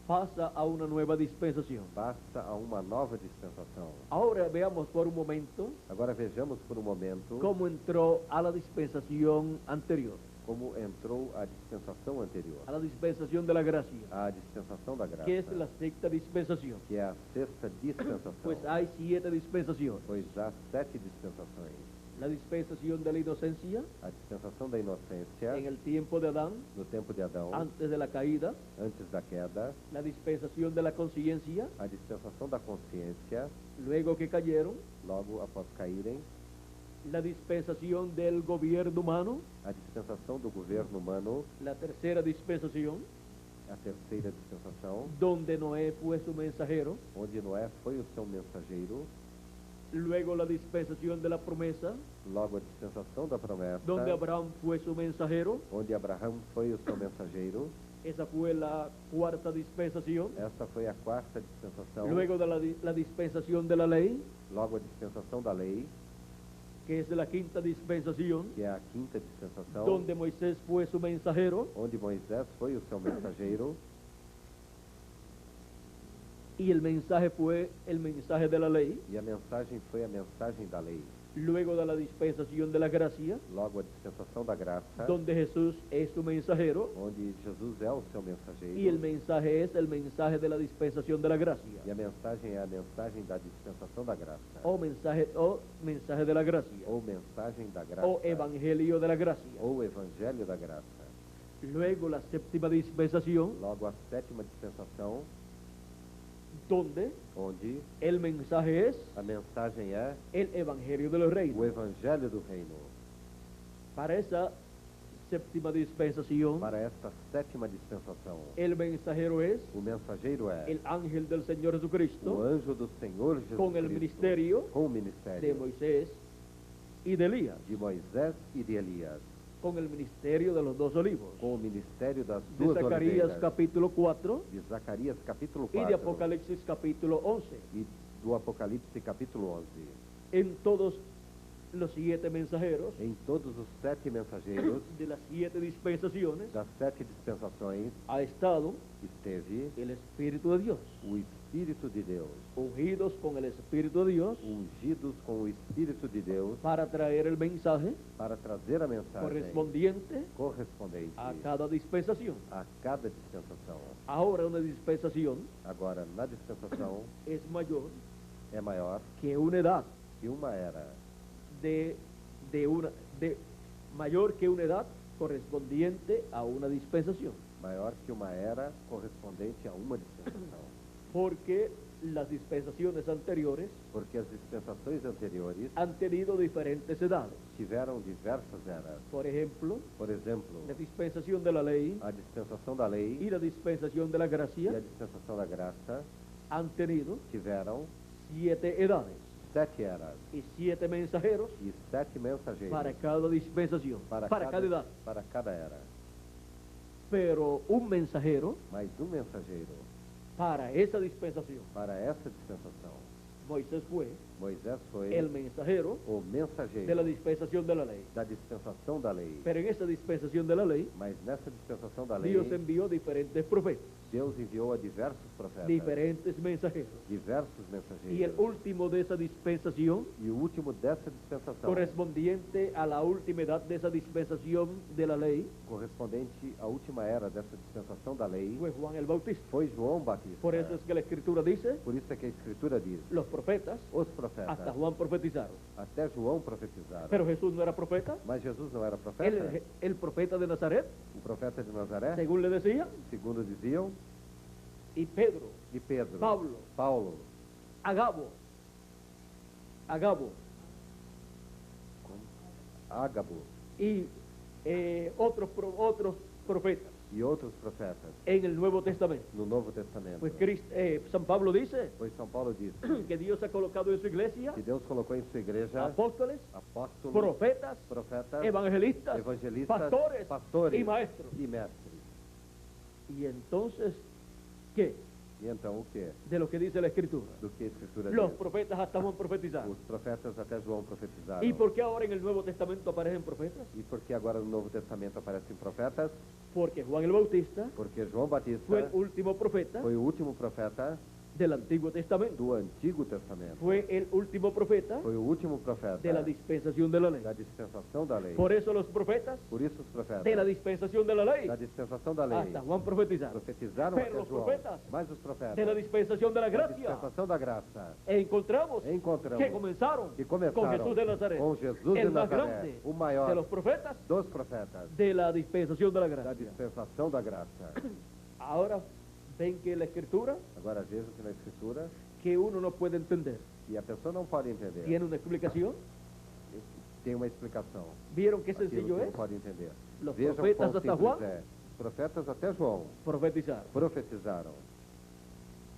pasa a una nueva dispensación. passa a uma nova dispensação. Ahora veamos por un momento Agora vejamos por um momento cómo entró a la dispensación anterior, como entrou a dispensação anterior, a la dispensación de la gracia, a dispensação da graça, que es la sexta dispensación. que é a sexta dispensação. Pues hay 7 dispensaciones. Pois há 7 dispensações. La dispensación de la inocencia A dispensação da inocência en el tiempo de Adán, no tempo de Adão, antes de la caída. antes da queda, La dispensación de la conciencia, a dispensação da consciência, luego que cayeron. logo após caírem, La dispensación del gobierno humano, a dispensação do governo humano, la tercera dispensación. a terceira dispensação, donde Noé fue su mensajero. onde Noé foi o seu mensageiro, Luego la dispensación de la promesa, logo a dispensação da promessa, donde Abraham fue su mensajero. onde Abraão foi o seu mensageiro. Esa fue la cuarta dispensación. Esta foi a quarta dispensação, Luego de la dispensación de la ley, logo a dispensação da lei, que es la quinta dispensación, que é a quinta dispensação, donde Moisés fue su mensajero. onde Moisés foi o seu mensageiro, Y el mensaje fue el mensaje de la ley. e a mensagem foi a mensagem da lei. Luego de la dispensación de la gracia, Logo a dispensação da graça, donde Jesús es su mensajero. onde Jesus é o seu Y el mensageiro, mensaje es el mensaje de la dispensación de la gracia. e a mensagem é a mensagem da dispensação da graça, O mensaje de la gracia. ou mensagem da graça, O evangelio de la gracia. ou evangelho da graça. Luego la séptima dispensación, Logo a sétima dispensação, donde onde el mensaje es a mensagem é el evangelio de los o reinos. evangelho do reino. Para esa séptima dispensación, Para esta sétima dispensação, el mensajero es o mensageiro é el ángel del Señor o Jesucristo, anjo do Senhor Jesus con el Cristo, ministerio com o de ministério Moisés y de Elías, de Moisés e de Elias, con el ministerio de los dos olivos, com o ministério das de duas Zacarías oliveiras, capítulo 4 de Zacarias capítulo y 4 de Apocalipsis capítulo 11. e do Apocalipse capítulo 11. En todos los 7 mensajeros Em todos os 7 mensageiros de las 7 dispensaciones das 7 dispensações ha estado esteve el Espíritu de Dios, o Espírito de Deus, ungidos con el Espíritu de Dios ungidos com o Espírito de Deus para traer el mensaje para trazer a mensagem correspondiente correspondente a cada dispensación. a cada dispensação. Ahora una dispensación Agora, na dispensação, es mayor é maior que una edad, que uma era, mayor que una edad correspondiente a una dispensación, maior que uma era correspondente a uma dispensação. porque las dispensaciones anteriores Porque as dispensações anteriores han tenido diferentes edades. tiveram diversas eras. Por ejemplo, Por exemplo, la dispensación de la ley a dispensação da lei y la dispensación de la e a gracia dispensação da graça han tenido tiveram 7 edades 7 eras y 7 mensajeros e 7 mensageiros para cada dispensación, para cada edad. para cada era. Pero un mensajero Mas um mensageiro para esa dispensación, para essa dispensação. Moisés fue Moisés foi el mensajero o mensageiro de la dispensación de la ley. da dispensação da lei. Pero en esa dispensación de la ley, Mas nessa dispensação da lei, Dios envió diferentes profetas, Deus enviou a diversos profetas, diferentes mensajeros. diversos Y el mensageiros. último de esa dispensación, E o último dessa dispensação, correspondiente a la última edad de esa dispensación de la ley, correspondente à última era dessa dispensação da lei, fue Juan el Bautista. foi João Batista. Por eso es que la Escritura dice, Por isso é que a Escritura diz, los profetas, os profetas, hasta Juan profetizaron. até João profetizaram. Pero Jesús no era profeta. Mas Jesus não era profeta? El profeta de Nazaret, O profeta de Nazaré, según le decían, segundo diziam, y Pedro, e Pedro, Paulo, Paulo, Agabo, Ágabo y otros profetas e outros profetas en el Nuevo Testamento. no Novo Testamento. Pues San Pablo dice Pois São Paulo diz que Dios ha colocado en su iglesia que Deus colocou em sua igreja apóstoles, apóstolos, profetas, profetas, evangelistas, evangelistas, pastores y maestros. e mestres. Y entonces, ¿qué? E então o que? De lo que dice la Escritura. Do que a Escritura Los diz? profetas hasta Juan profetizaron. Os profetas até João profetizaram. ¿Y por qué ahora en el Nuevo Testamento aparecen profetas? E por que agora no Novo Testamento aparecem profetas? Porque Juan el Bautista Porque João Batista fue el último profeta foi o último profeta del Antiguo Testamento. do Antigo Testamento. Fue el último profeta Foi o último profeta de la dispensación de la ley. da dispensação da lei. Por eso los profetas Por isso os profetas de la dispensación de la ley da dispensação da lei hasta Juan profetizaron. profetizaram Pero até los João. profetas Mas os profetas de la dispensación de la da gracia dispensação da graça encontramos encontramos que comenzaron que começaram con Jesús de Nazaret, com Jesus de el más Nazaré, grande o de maior los profetas dos profetas de la dispensación de la da gracia. dispensação da graça. Ahora ven que la Escritura, Agora veja que na Escritura, que uno no puede entender, e a pessoa não pode entender, tiene una explicación. tem uma explicação. ¿Vieron qué Aquilo que sencillo não es? pode entender. Los Vejam profetas quão hasta simples Juan é. profetas até João profetizaron. profetizaram.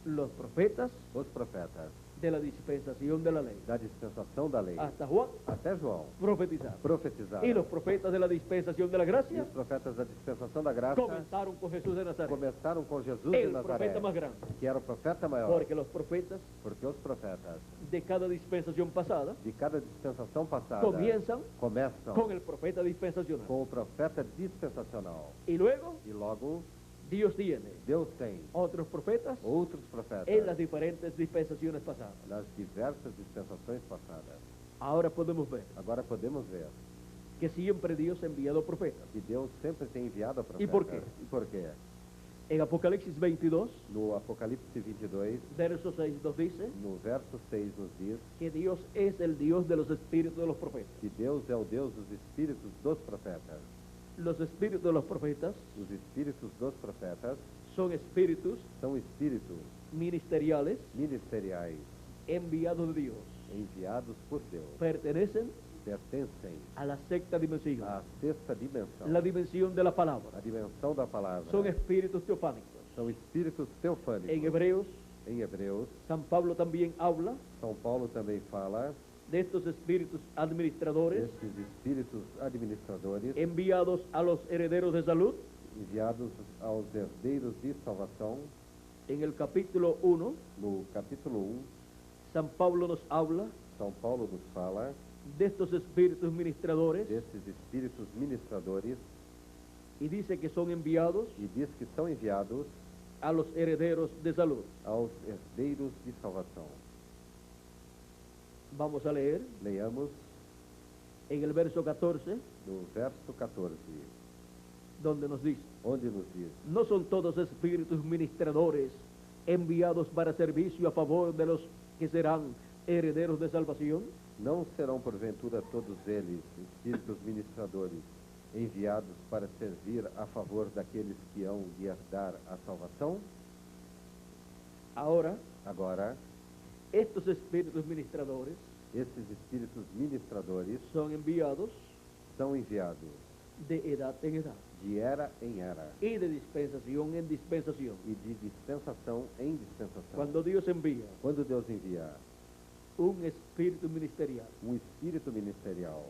Los profetas Os profetas de la dispensación de la ley. da dispensação da lei Hasta Juan até João profetizaron. profetizaram. Y los profetas de la dispensación de la E gracia os profetas da dispensação da graça comenzaron con Jesús de Nazaret, começaram com Jesus de el Nazaré, profeta más grande. que era o profeta maior, Porque los profetas porque os profetas de cada dispensación pasada de cada dispensação passada comienzan começam con el profeta dispensacional. com o profeta dispensacional. Y luego E logo Dios tiene Deus tem otros profetas outros profetas en las diferentes dispensaciones pasadas. nas diversas dispensações passadas. Ahora podemos ver Agora podemos ver que siempre Dios ha enviado profetas. que Deus sempre tem enviado profetas. E por quê? E por quê? En Apocalipsis 22, No Apocalipse 22, verso 6 nos dice no verso 6 nos diz que Dios es el Dios de los espíritus de los profetas. que Deus é o Deus dos espíritos dos profetas. Los espíritus de los profetas Os espíritos dos profetas son espíritus são espíritos ministeriales ministeriais enviados de Dios. enviados por Deus. Pertenecen Pertencem a la sexta dimensión, à sexta dimensão, la dimensión de la palabra. a dimensão da palavra. Son espíritus teofánicos. São espíritos teofânicos. En Hebreos, Em Hebreus, San Pablo también habla São Paulo também fala de estos espíritus administradores desses espíritos administradores enviados a los herederos de salud. enviados aos herdeiros de salvação. En el capítulo 1, No capítulo 1, San Pablo nos habla São Paulo nos fala de estos espíritus ministradores desses espíritos ministradores y dice que son enviados e diz que são enviados a los herederos de salud. aos herdeiros de salvação. Vamos a leer Leiamos en el verso 14, no verso 14, donde nos dice: onde nos diz: ¿no son todos espíritus ministradores enviados para servicio a favor de los que serán herederos de salvación? Não serão porventura todos eles espíritos ministradores enviados para servir a favor daqueles que hão de herdar a salvação? Ahora, Agora, estos espíritus ministradores esses espíritos ministradores son enviados são enviados de edad en edad de era em era y de dispensación en dispensación. e de dispensação em dispensação. Cuando Dios envía Quando Deus envia un espíritu ministerial espírito ministerial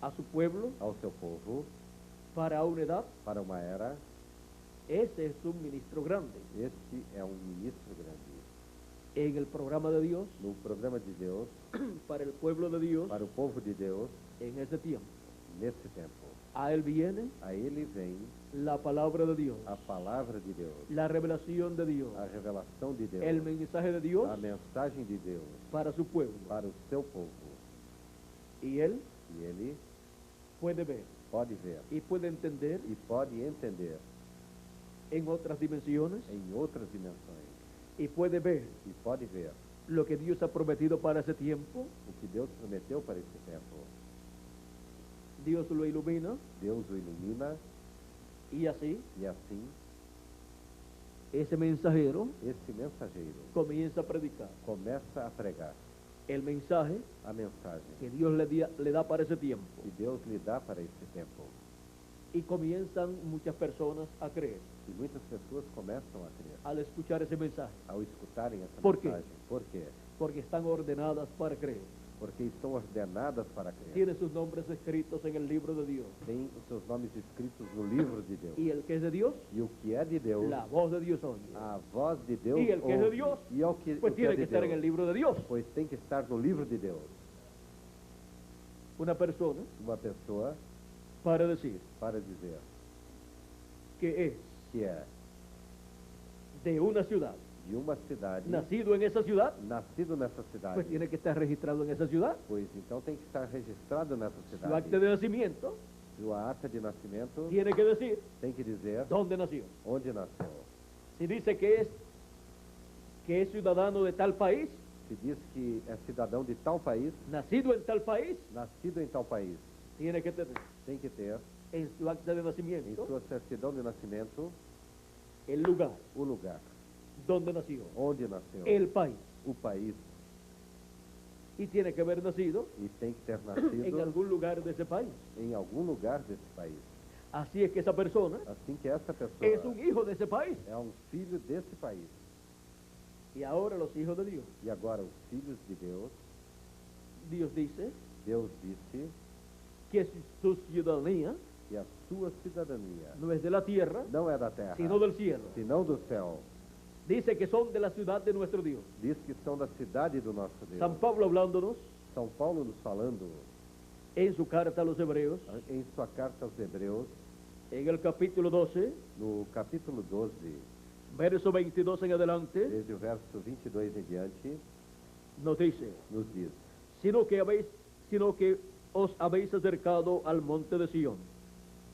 a su pueblo ao seu povo para una edad, para uma era, ese es un ministro grande. este é ministro grande. En el programa de Dios, No programa de Deus, para el pueblo de Dios, para o povo de Deus, en ese tiempo, nesse tempo, a él viene a ele vem la palabra de Dios, a palavra de Deus, la revelación de Dios, a revelação de Deus, el mensaje de Dios a mensagem de Deus para su pueblo. para o seu povo. Y él E ele puede ver pode ver y puede entender e pode entender en otras dimensiones em outras dimensões y puede ver e pode ver lo que Dios ha prometido para ese tiempo. o que Deus prometeu para esse tempo. Dios lo ilumina Deus o ilumina y así e assim ese mensajero esse mensageiro comienza a predicar começa a pregar el mensaje a mensagem que Dios le da para esse tiempo. que Deus lhe dá para esse tempo. Y comienzan muchas personas a creer E muitas pessoas começam a crer al escuchar ese mensaje, ao escutarem essa Por quê? mensagem. Por quê? porque están ordenadas para creer. Porque estão ordenadas para crer. Tienen sus nombres escritos en el libro de Dios. Tem os seus nomes escritos no livro de Deus. Y el que es de Dios, E o que é de Deus, la voz de Dios oye. a voz de Deus Y el que es de ouve. Dios, E ao que, Pues o que é tiene que de estar Deus, en el libro de Dios. pois tem que estar no livro de Deus. Una persona Uma pessoa para decir para dizer que es que é de una ciudad, de uma cidade, nacido en esa ciudad, nascido nessa cidade, pues tiene que estar registrado en esa ciudad. pois então tem que estar registrado nessa Su cidade. acta de nacimiento Sua ata de nascimento tiene que decir tem que dizer dónde nació. onde nasceu. Si dice que es ciudadano de tal país, Se diz que é cidadão de tal país, nacido en tal país, nascido em tal país, tiene que tener tem que ter en su acta de em nacimiento sua certidão de nascimento el lugar o lugar donde nació, onde nasceu, el país. o país, Y tiene que haber nacido e tem que ter en nascido algún lugar de ese país. em algum lugar desse país. Así es que esa persona Assim que essa pessoa es un hijo de ese país. é um filho desse país. Y ahora los hijos de Dios. E agora os filhos de Deus, Dios dice Deus disse que su ciudadanía que a sua cidadania no es de la tierra, não é da terra, sino del cielo. senão do céu. Dice que son de la ciudad de nuestro Dios. Diz que são da cidade do nosso Deus. San Pablo hablándonos São Paulo nos falando en su carta a los hebreos, em sua carta aos Hebreus, en el capítulo 12, no capítulo 12, verso 22 en adelante, desde o verso 22 em diante, nos dice, nos diz: sino que os habéis acercado al monte de Sión,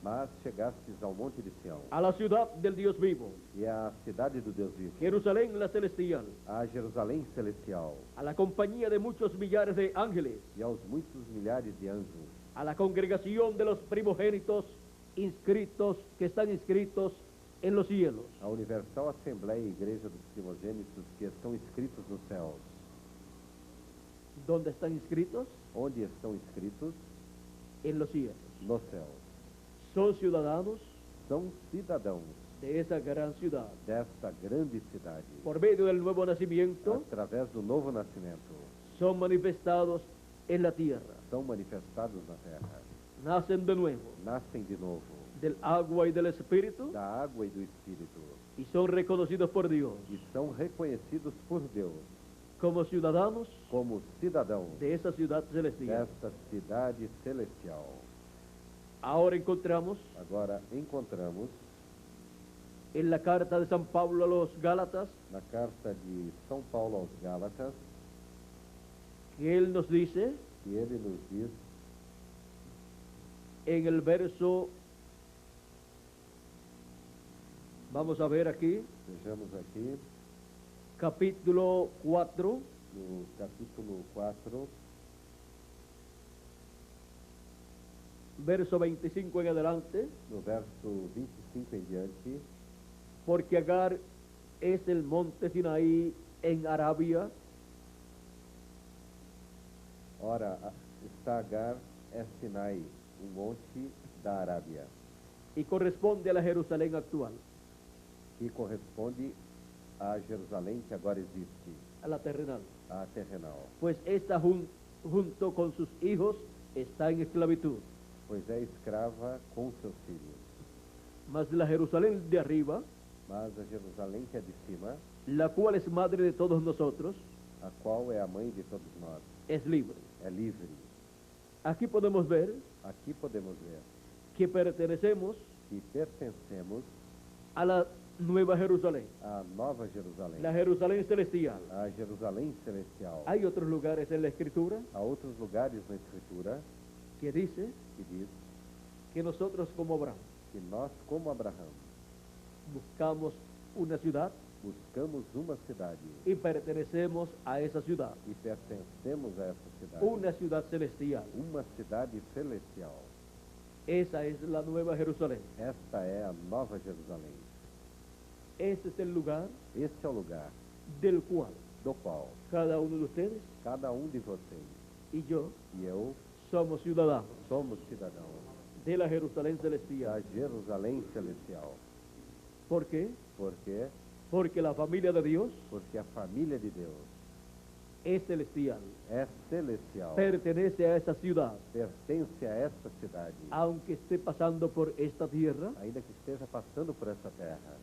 Mas chegastes ao monte de Sião, a la ciudad del Dios vivo, e à cidade do Deus vivo, Jerusalén la celestial, a Jerusalém celestial, a la compañía de muchos millares de ángeles, e aos muitos milhares de anjos, a la congregación de los primogénitos inscritos que están inscritos en los cielos, a universal assembleia e igreja dos primogênitos que estão escritos nos céus. ¿dónde están inscritos? Onde estão escritos? En los cielos. Nos céus. Son ciudadanos São cidadãos de esa gran ciudad. desta grande cidade. Por medio del nuevo nacimiento, Através do novo nascimento, son manifestados en la tierra. são manifestados na terra. Nacen de nuevo Nascem de novo del agua y del espíritu da água e do Espírito y son reconocidos por Dios e são reconhecidos por Deus como ciudadanos como cidadãos de esa ciudad celestial. desta cidade celestial. Ahora encontramos Agora encontramos en la carta de San Pablo a los Gálatas na carta de São Paulo aos Gálatas que él nos dice que ele nos diz en el verso, vamos a ver aquí, vejamos aqui capítulo 4, no capítulo 4, verso 25 en adelante, no verso 25 em diante, porque Agar es el monte Sinaí en Arabia, ora, está Agar é Sinai, monte da Arábia, y corresponde a la Jerusalén actual, que corresponde a Jerusalém que agora existe, a la terrenal. a terrenal, Pues esta junto con sus hijos está en esclavitud. pois é escrava com seus filhos. Mas la Jerusalén de arriba, Mas a Jerusalém que é de cima, la cual es madre de todos nosotros, a qual é a mãe de todos nós, es libre. é livre. Aquí podemos ver Aqui podemos ver que pertenecemos que pertencemos a la Nueva Jerusalén, à Nova Jerusalém, la Jerusalén celestial. a Jerusalém celestial. Hay otros lugares en la Escritura Há outros lugares na Escritura que dice que diz que nosotros como Abraham que nós, como Abraão, buscamos una ciudad buscamos uma cidade y pertenecemos a esa ciudad, e pertencemos a essa cidade, una ciudad celestial. uma cidade celestial. Esa es la Nueva Jerusalén. Esta é a Nova Jerusalém. Ese es el lugar Este é o lugar del cual do qual cada uno de ustedes cada de vocês y yo e eu somos ciudadanos somos cidadãos de la Jerusalén da celestial. Jerusalém celestial. ¿Por qué? Por quê? Porque la familia de Dios Porque a família de Deus es celestial, é celestial, pertenece a esa ciudad, pertence a esta cidade, aunque esté pasando por esta tierra ainda que esteja passando por esta terra,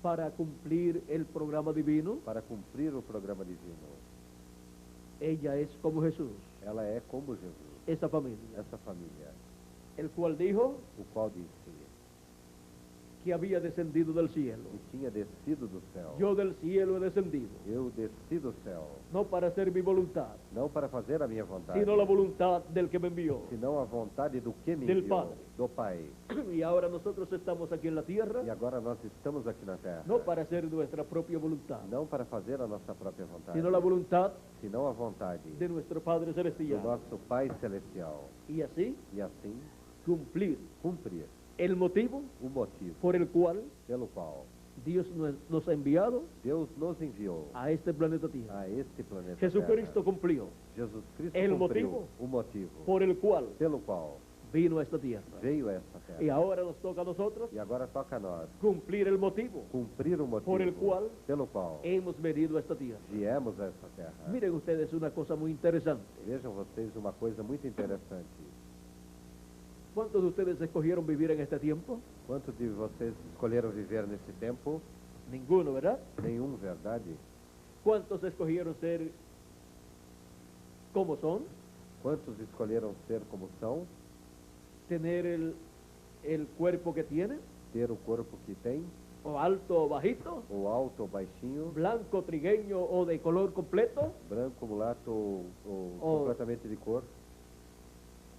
para cumplir el programa divino. para cumprir o programa divino. Ella es como Jesús, Ela é como Jesus, esa familia, essa família, el cual dijo o qual disse que había descendido del cielo. que tinha descido do céu. Yo del cielo he descendido, Eu desci do céu, no para hacer mi voluntad, não para fazer a minha vontade, sino la voluntad del que me envió. senão a vontade do que me Del enviou, Padre. do Pai. Y ahora nosotros estamos aquí en la tierra, E agora nós estamos aqui na terra, no para hacer nuestra propia voluntad, não para fazer a nossa própria vontade, sino la voluntad senão a vontade de nuestro Padre do Celestial. nosso Pai Celestial. Y así E assim, cumplir cumprir el motivo o motivo por el cual pelo qual Dios nos ha enviado Deus nos enviou a este planeta Tierra. a este planeta Jesucristo Terra. cumplió Jesus Cristo El cumpriu motivo o motivo por el cual pelo qual vino a esta tierra. veio a esta terra. Y ahora nos toca a nosotros E agora toca a nós cumplir el motivo cumprir o motivo por el cual pelo qual hemos venido a esta tierra. viemos a esta terra. Miren ustedes una cosa muy interesante. Vejam vocês uma coisa muito interessante. ¿Cuántos de ustedes escogieron vivir en este tiempo? Quantos de vocês escolheram viver nesse tempo? Ninguno, ¿verdad? Nenhum, verdade? ¿Cuántos escogieron ser como son? Quantos escolheram ser como são? Tener el cuerpo que tienen, Ter o corpo que tem? o alto o bajito, Ou alto ou baixinho? blanco, trigueño o de color completo. Branco, mulato ou Ou- completamente de cor?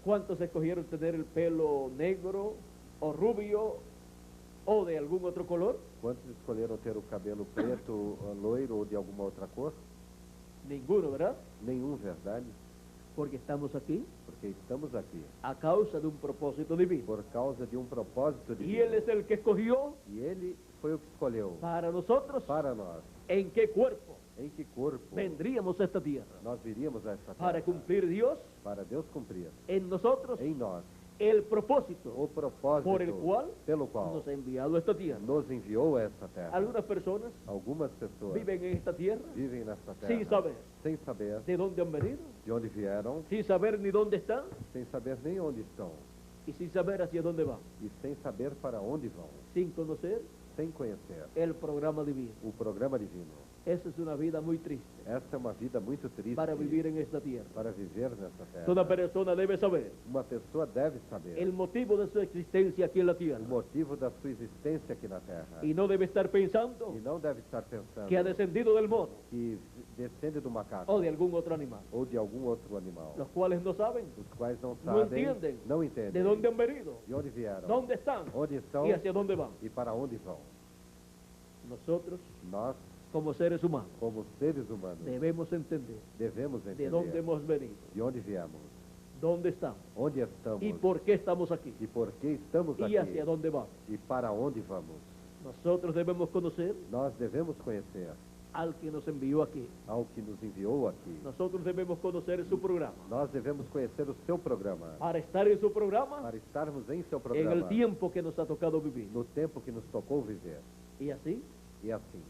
¿Cuántos escogieron tener el pelo negro o rubio o de algún otro color? Quantos escolheram ter o cabelo preto, loiro ou de alguma outra cor? Ninguno, ¿verdad? Nenhum, verdade? Porque estamos aquí Porque estamos aqui a causa de un propósito divino. por causa de um propósito Y divino. Él es el que escogió E Ele foi o que escolheu para nosotros para nós en qué cuerpo em que corpo vendríamos a esta tierra. nós viríamos a esta Para terra. cumplir Dios Para Deus cumprir en nosotros em nós el propósito o propósito por el cual pelo qual nos ha enviado a esta tierra. nos enviou a esta terra. Algunas personas Algumas pessoas viven en esta tierra vivem nesta terra sin saber sem saber de dónde han venido, de onde vieram, sin saber ni dónde están sem saber nem onde estão y sin saber hacia dónde van, e sem saber para onde vão, sin conocer sem conhecer el programa divino. o programa divino. Esa es una vida muy triste Esta é uma vida muito triste para vivir en esta tierra. para viver nesta terra. Toda persona debe saber Uma pessoa deve saber el motivo de su existencia aquí en la tierra o motivo da sua existência aqui na terra. y no debe estar pensando E não deve estar pensando que ha descendido del mono que descende do macaco o de algún otro animal, ou de algum outro animal, los cuales no saben os quais não no sabem, entienden não entendem de dónde han venido, de onde vieram, dónde están onde estão y hacia dónde van. e para onde vão. Nosotros, Nós, como seres humanos, como seres humanos, debemos entender devemos de entender dónde hemos venido, de onde viemos, dónde estamos onde estamos y por qué estamos aquí e por que estamos y aqui hacia dónde vamos. e para onde vamos. Nosotros debemos conocer Nós devemos conhecer al que nos envió aquí. ao que nos enviou aqui. Nosotros debemos conocer su programa. Nós devemos conhecer o seu programa Para estar en su programa para estarmos em seu en programa el tiempo que nos ha tocado vivir. no tempo que nos tocou viver. Y así, E assim,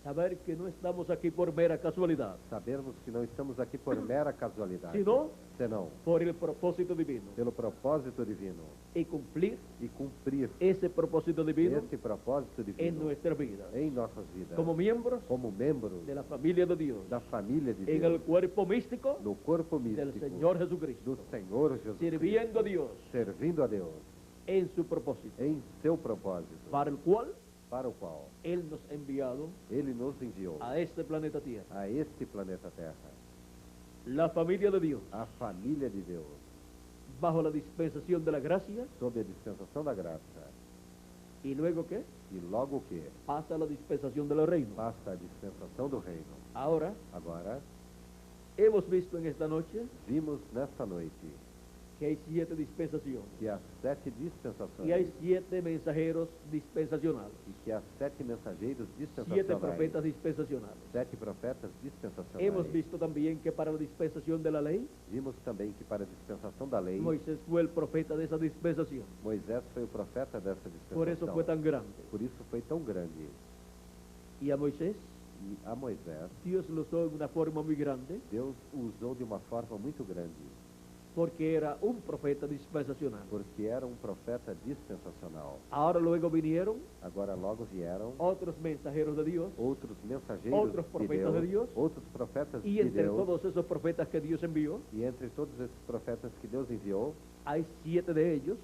saber que no estamos aquí por mera casualidad, sabermos que não estamos aqui por mera casualidade, sino senão por el propósito divino. pelo propósito divino Y cumplir e cumprir ese propósito divino esse propósito en divino nuestras vidas. em nossas vidas, Como miembros como membros de la familia de Dios. da família de En el Deus, cuerpo místico no corpo del místico Señor Jesucristo. do Senhor Jesus Sirviendo a Cristo, Dios servindo a Deus en su propósito. em seu propósito, Para el cual para o qual Él nos ha enviado Ele nos enviou a este planeta Tierra. a este planeta Terra, La familia de Dios, a família de Deus, bajo la dispensación de la gracia, sob a dispensação da graça, y luego ¿qué? e logo que Pasa a la dispensación del reino. passa a dispensação do reino. Ahora, Agora, hemos visto en esta noche vimos nesta noite que hay 7 dispensaciones que há 7 y dispensações hay 7 mensajeros dispensacionales, e que há 7 mensageiros 7 dispensacionais, profetas dispensacionales. 7 profetas dispensacionais. Hemos visto también que para la dispensación de la ley, Vimos também que para a dispensação da lei, Moisés fue el profeta de esa dispensación. Moisés foi o profeta dessa dispensação. Por eso fue tan grande. Por isso foi tão grande. Y a Moisés, E a Moisés, Dios lo usó en una forma muy grande, Deus o usou de uma forma muito grande, porque era un profeta dispensacional. porque era um profeta dispensacional. Ahora luego vinieron Agora logo vieron otros mensajeros de Dios, outros mensageiros outros profetas de Deus, outros profetas y de entre Deus, todos esos profetas que Dios envió, e entre todos esses profetas que Deus enviou, hay 7 de ellos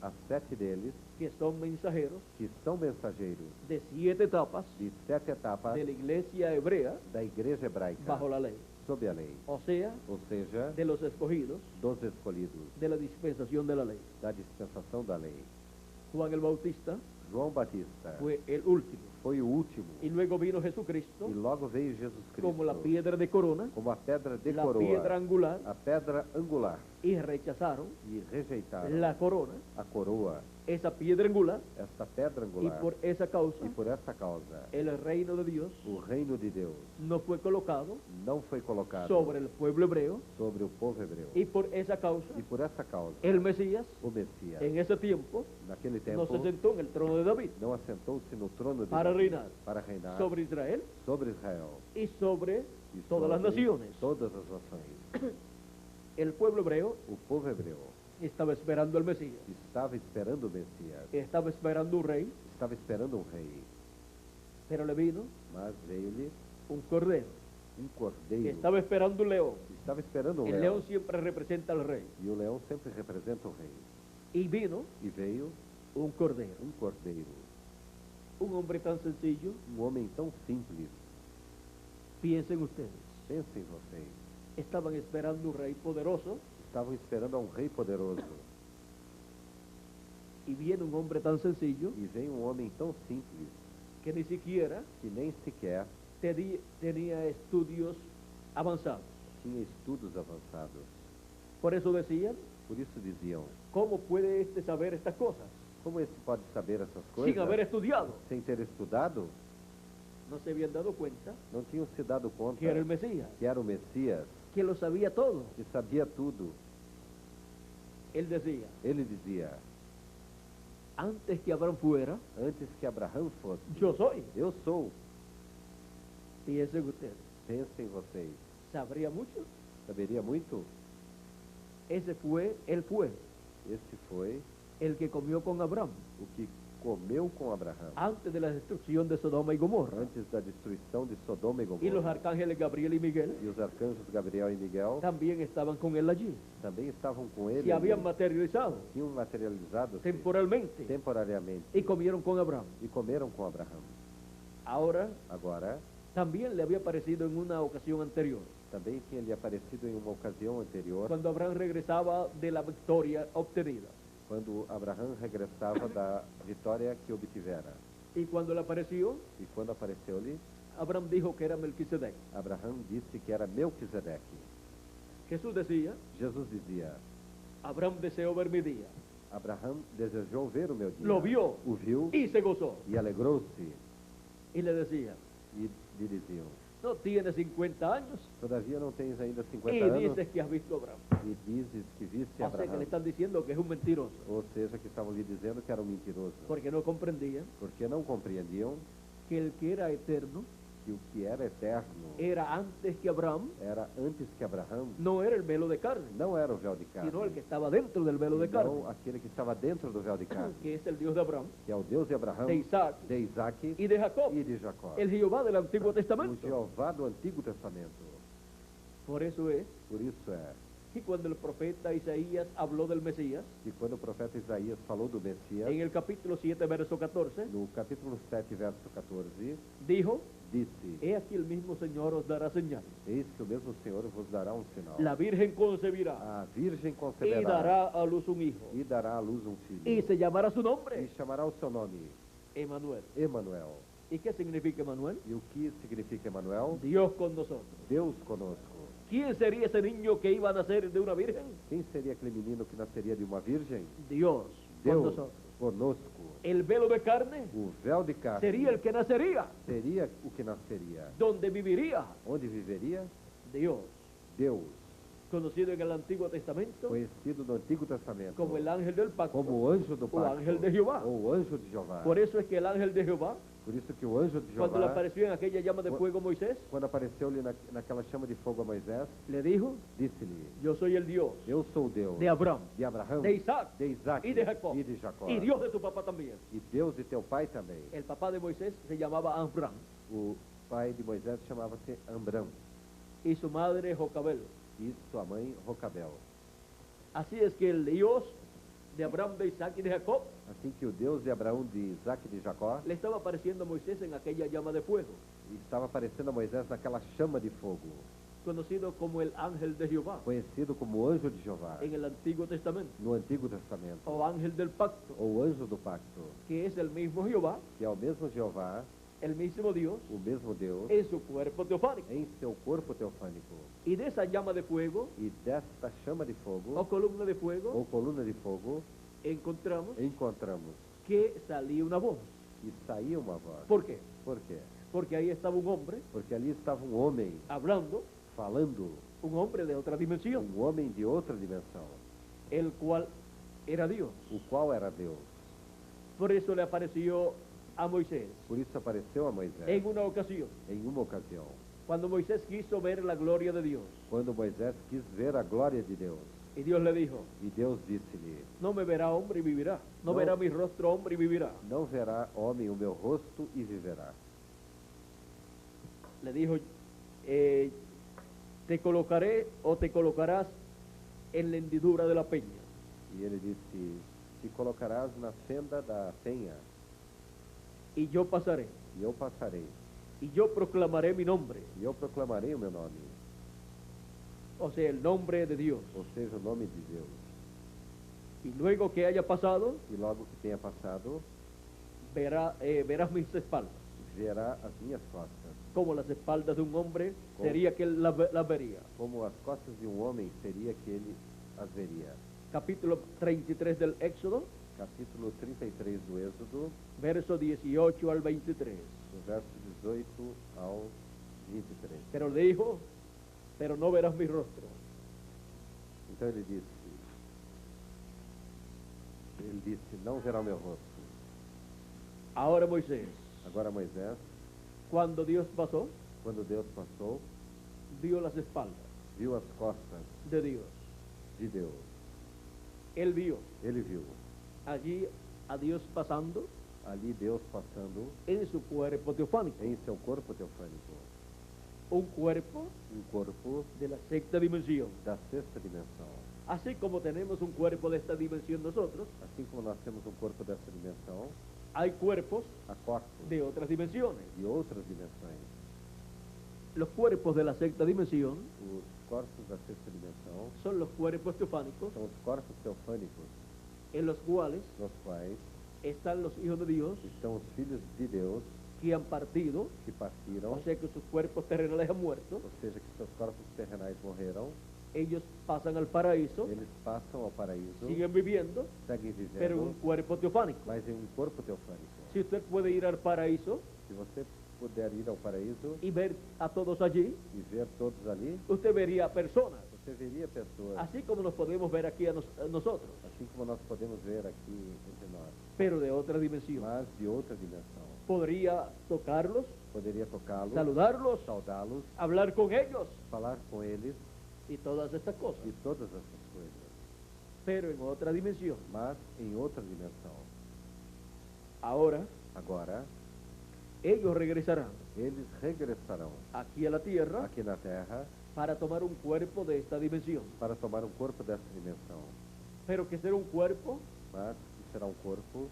há 7 deles que son mensajeros que são mensageiros de 7 etapas de 7 etapas de la iglesia hebrea da igreja hebraica bajo la ley, sob a lei, o sea, ou seja, de los escogidos dos escolhidos de la dispensación de la ley. da dispensação da lei. Juan el Bautista João Batista fue el último, foi o último, y luego vino Jesucristo e logo veio Jesus Cristo como la piedra de corona, como a pedra de la coroa, piedra angular, a pedra angular, y rechazaron e rejeitaram la corona, a coroa, esa piedra angular, esta pedra y angular. por esa causa E por essa causa, el reino de Dios o reino de Deus no fue colocado não foi colocado sobre el pueblo hebreo, sobre o povo hebreu. y por esa causa E por essa causa, el Mesías o Messias, en ese tiempo naquele no tempo, se sentó en el trono de David não assentou-se no trono de para Davi reinar para reinar sobre Israel sobre Israel y sobre e todas las sobre naciones. todas as nações. El pueblo hebreo O povo hebreu estaba esperando al Mesías, estava esperando o Messias, estaba esperando un rey, estava esperando um rei, pero le vino mas veio-lhe un cordero. cordeiro, Estaba esperando un león. estava esperando um El leão, león siempre representa al rey. e o leão sempre representa o rei. Y vino E veio un cordero. cordeiro, Un hombre tan sencillo, homem tão simples. piensen ustedes, Pensem vocês, estaban esperando un rey poderoso estavam esperando a um rei poderoso, y viene un hombre tan sencillo e vem um homem tão simples que ni siquiera que nem sequer tenía estudios avanzados. tinha estudos avançados. Por eso decían, Por isso diziam, ¿cómo puede este saber estas cosas? como esse pode saber essas coisas Sin haber estudiado. sem ter estudado? No se habían dado cuenta Não tinham se dado conta que era el Mesías, que era o Messias, que lo sabía todo. que sabia tudo. Él decía, Ele dizia, antes que Abraham fuera, antes que Abraão fosse, yo soy. eu sou. Piensen ustedes, Pensem vocês, ¿sabría mucho? saberia muito? Él fue Esse foi el que comió con Abraham o que comeu com Abraão, antes de la destrucción de Sodoma y Gomorra. antes da destruição de Sodoma e Y los Gomorra. arcángeles Gabriel y Miguel E os arcanjos Gabriel e Miguel también estaban con él allí. também estavam com ele, Se habían ali, materializado tinham materializado temporalmente temporariamente y comieron con Abraham. e comeram com Abraão. Ahora, Agora, también le había aparecido en una ocasión anterior, também tinha lhe aparecido em uma ocasião anterior, cuando Abraham regresaba de la victoria obtenida. quando Abraão regressava da vitória que obtivera. Y cuando le apareció, E quando apareceu-lhe, Abraham dijo que era Melquisedec. Abraão disse que era Melquisedeque. Jesús decía, Jesus dizia, Abraham deseó ver mi día. Abraão desejou ver o meu dia. Lo vio O viu y se gozó. e alegrou-se. Y le decía, E lhe diziam, no tienes 50 años todavía não tens ainda 50 y anos dices que has visto a Abraham. e dizes que viste O sea que Abraão. le están diciendo que es un mentiroso, Ou seja, que estavam lhe dizendo que era um mentiroso. porque no comprendían Porque não compreendiam que el que era eterno que o que era eterno era antes que Abraham, era antes que Abraão, no era el velo de carne, não era o véu de carne, sino el que estaba dentro del velo de carne, não aquele que estava dentro do véu de carne, que es el Dios de Abraham, que é o Deus de Abraão, de Isaac de Isaac y de Jacob, e de Jacó. el Jehová del Antiguo O Testamento. Jeová do Antigo Testamento. Por eso es Por isso é que cuando el profeta Isaías habló del Mesías, que quando o profeta Isaías falou do Messias, en el capítulo 7, verso 14, no capítulo 7, verso 14, dijo, disse, he aquí el mismo Señor os dará señales. eis que o mesmo Senhor vos dará um sinal. La Virgen concebirá A Virgem y conceberá dará a luz un hijo, e dará à luz um filho, y se llamará su e nombre chamará o seu nome Emanuel. Emanuel. ¿Y qué significa Emanuel? E o que significa Emanuel? Dios con nosotros. Deus conosco. ¿Quién sería ese niño que iba a nacer de una virgen? Quem seria aquele menino que nasceria de uma virgem? Dios con Deus nosotros. conosco. El velo de carne O véu de carne sería el que nacería. seria o que nasceria. ¿Dónde viviría? Onde viveria? Dios, Deus, conocido en el Antiguo Testamento conhecido no Antigo Testamento como el ángel del pacto como o anjo do o pacto, ángel de Jehová. ou o anjo de Jeová. Por eso es que el ángel de Jehová, Por isso que o anjo de cuando le Jeová, apareció en aquella llama de fuego a Moisés, quando apareceu-lhe naquela chama de fogo a Moisés, le dijo, disse-lhe, yo soy el Dios eu sou Deus de Abraham, de Abraão, de Isaac de Isaac y de Jacob, e de Jacó, y Dios de tu papá también. e Deus de teu pai também. El papá de Moisés se llamaba Abraham O pai de Moisés chamava-se Ambrão y su madre Jocabel. e sua mãe Rocabel. Así es que el Dios de Abraham, de Isaac y de Jacob Assim que o Deus de Abraão, de Isaac e de Jacó le estaba apareciendo a Moisés en aquella llama de fuego, estava aparecendo a Moisés naquela chama de fogo, conocido como el ángel de Jehová conhecido como o anjo de Jeová en el Antiguo Testamento, no Antigo Testamento, o ángel del pacto, ou anjo do pacto, que es el mismo Jehová que é o mesmo Jeová el mismo Dios o mesmo Deus, en su cuerpo teofánico. em seu corpo teofânico. Y de esa llama de fuego E desta chama de o fogo, columna de fuego ou coluna de fogo, encontramos encontramos que salía una voz. e saía uma voz. ¿Por qué? Por quê? Porque ahí estaba un hombre Porque ali estava um homem hablando, falando, un hombre de otra dimensión, um homem de outra dimensão, el cual era Dios. o qual era Deus. Por eso le apareció a Moisés Por isso apareceu a Moisés en una ocasión, em uma ocasião, cuando Moisés quiso ver la gloria de Dios. quando Moisés quis ver a glória de Deus. Y Dios le dijo, E Deus disse-lhe: no me verá hombre y vivirá. No No. verá mi rostro hombre y vivirá. Não verá homem o meu rosto e viverá. Le dijo, te colocaré o te colocarás en la hendidura de la peña. E ele disse: te colocarás na fenda da penha, Y yo pasaré. e eu passarei, Y yo proclamaré mi nombre. e eu proclamarei o meu nome, O sea, el nombre de Dios. ou seja, o nome de Deus. Y luego que haya pasado, E logo que tenha passado, verás mis espaldas. verá as minhas costas, Como las espaldas de un hombre, ¿Cómo? sería que él las vería. como as costas de um homem seria que ele as veria. Capítulo 33 del Éxodo, Capítulo 33 do Êxodo, verso 18 al 23. do verso 18 ao 23. Pero le dijo, pero no verás mi rostro. Então ele disse, não verá o meu rosto. Ahora Moisés, Agora Moisés, cuando Dios pasó, quando Deus passou, vio las espaldas viu as costas de Dios. de Deus. Él vio Ele viu allí a Dios pasando ali Deus passando en su cuerpo teofánico. em seu corpo teofânico, Un cuerpo corpo de la sexta dimensión. da sexta dimensão. Así como tenemos un cuerpo de esta dimensión nosotros, Assim como nós temos corpo dessa dimensão, hay cuerpos há corpos de otras dimensiones. de outras dimensões. Los cuerpos de la sexta dimensión Os corpos da sexta dimensão son los cuerpos teofánicos são os corpos teofânicos, en los cuales nos quais están los hijos de Dios estão os filhos de Deus que han partido, que partiram, o sea que sus cuerpos terrenales han muerto, ou seja, que seus corpos terrenais morreram, ellos pasan al paraíso, eles passam ao paraíso, siguen viviendo, seguem pero en un vivendo, cuerpo teofánico. mas em corpo teofânico. Si usted puede ir al paraíso Se você puder ir ao paraíso y ver a todos allí, e ver todos ali, usted vería personas, você veria pessoas, así como nos podemos ver aquí a nosotros, assim como nós podemos ver aqui entre nós, pero de otra dimensión. mas de outra dimensão. Podría tocarlos, Poderia tocá-los, saludarlos, saudá-los, hablar con ellos falar com eles y todas estas cosas, e todas essas coisas, pero en otra dimensión. mas em outra dimensão. Ahora, Agora, ellos regresarán eles regressarão aquí a la tierra aqui na Terra para tomar un cuerpo de esta dimensión, para tomar corpo dessa dimensão, pero que será un cuerpo mas que será corpo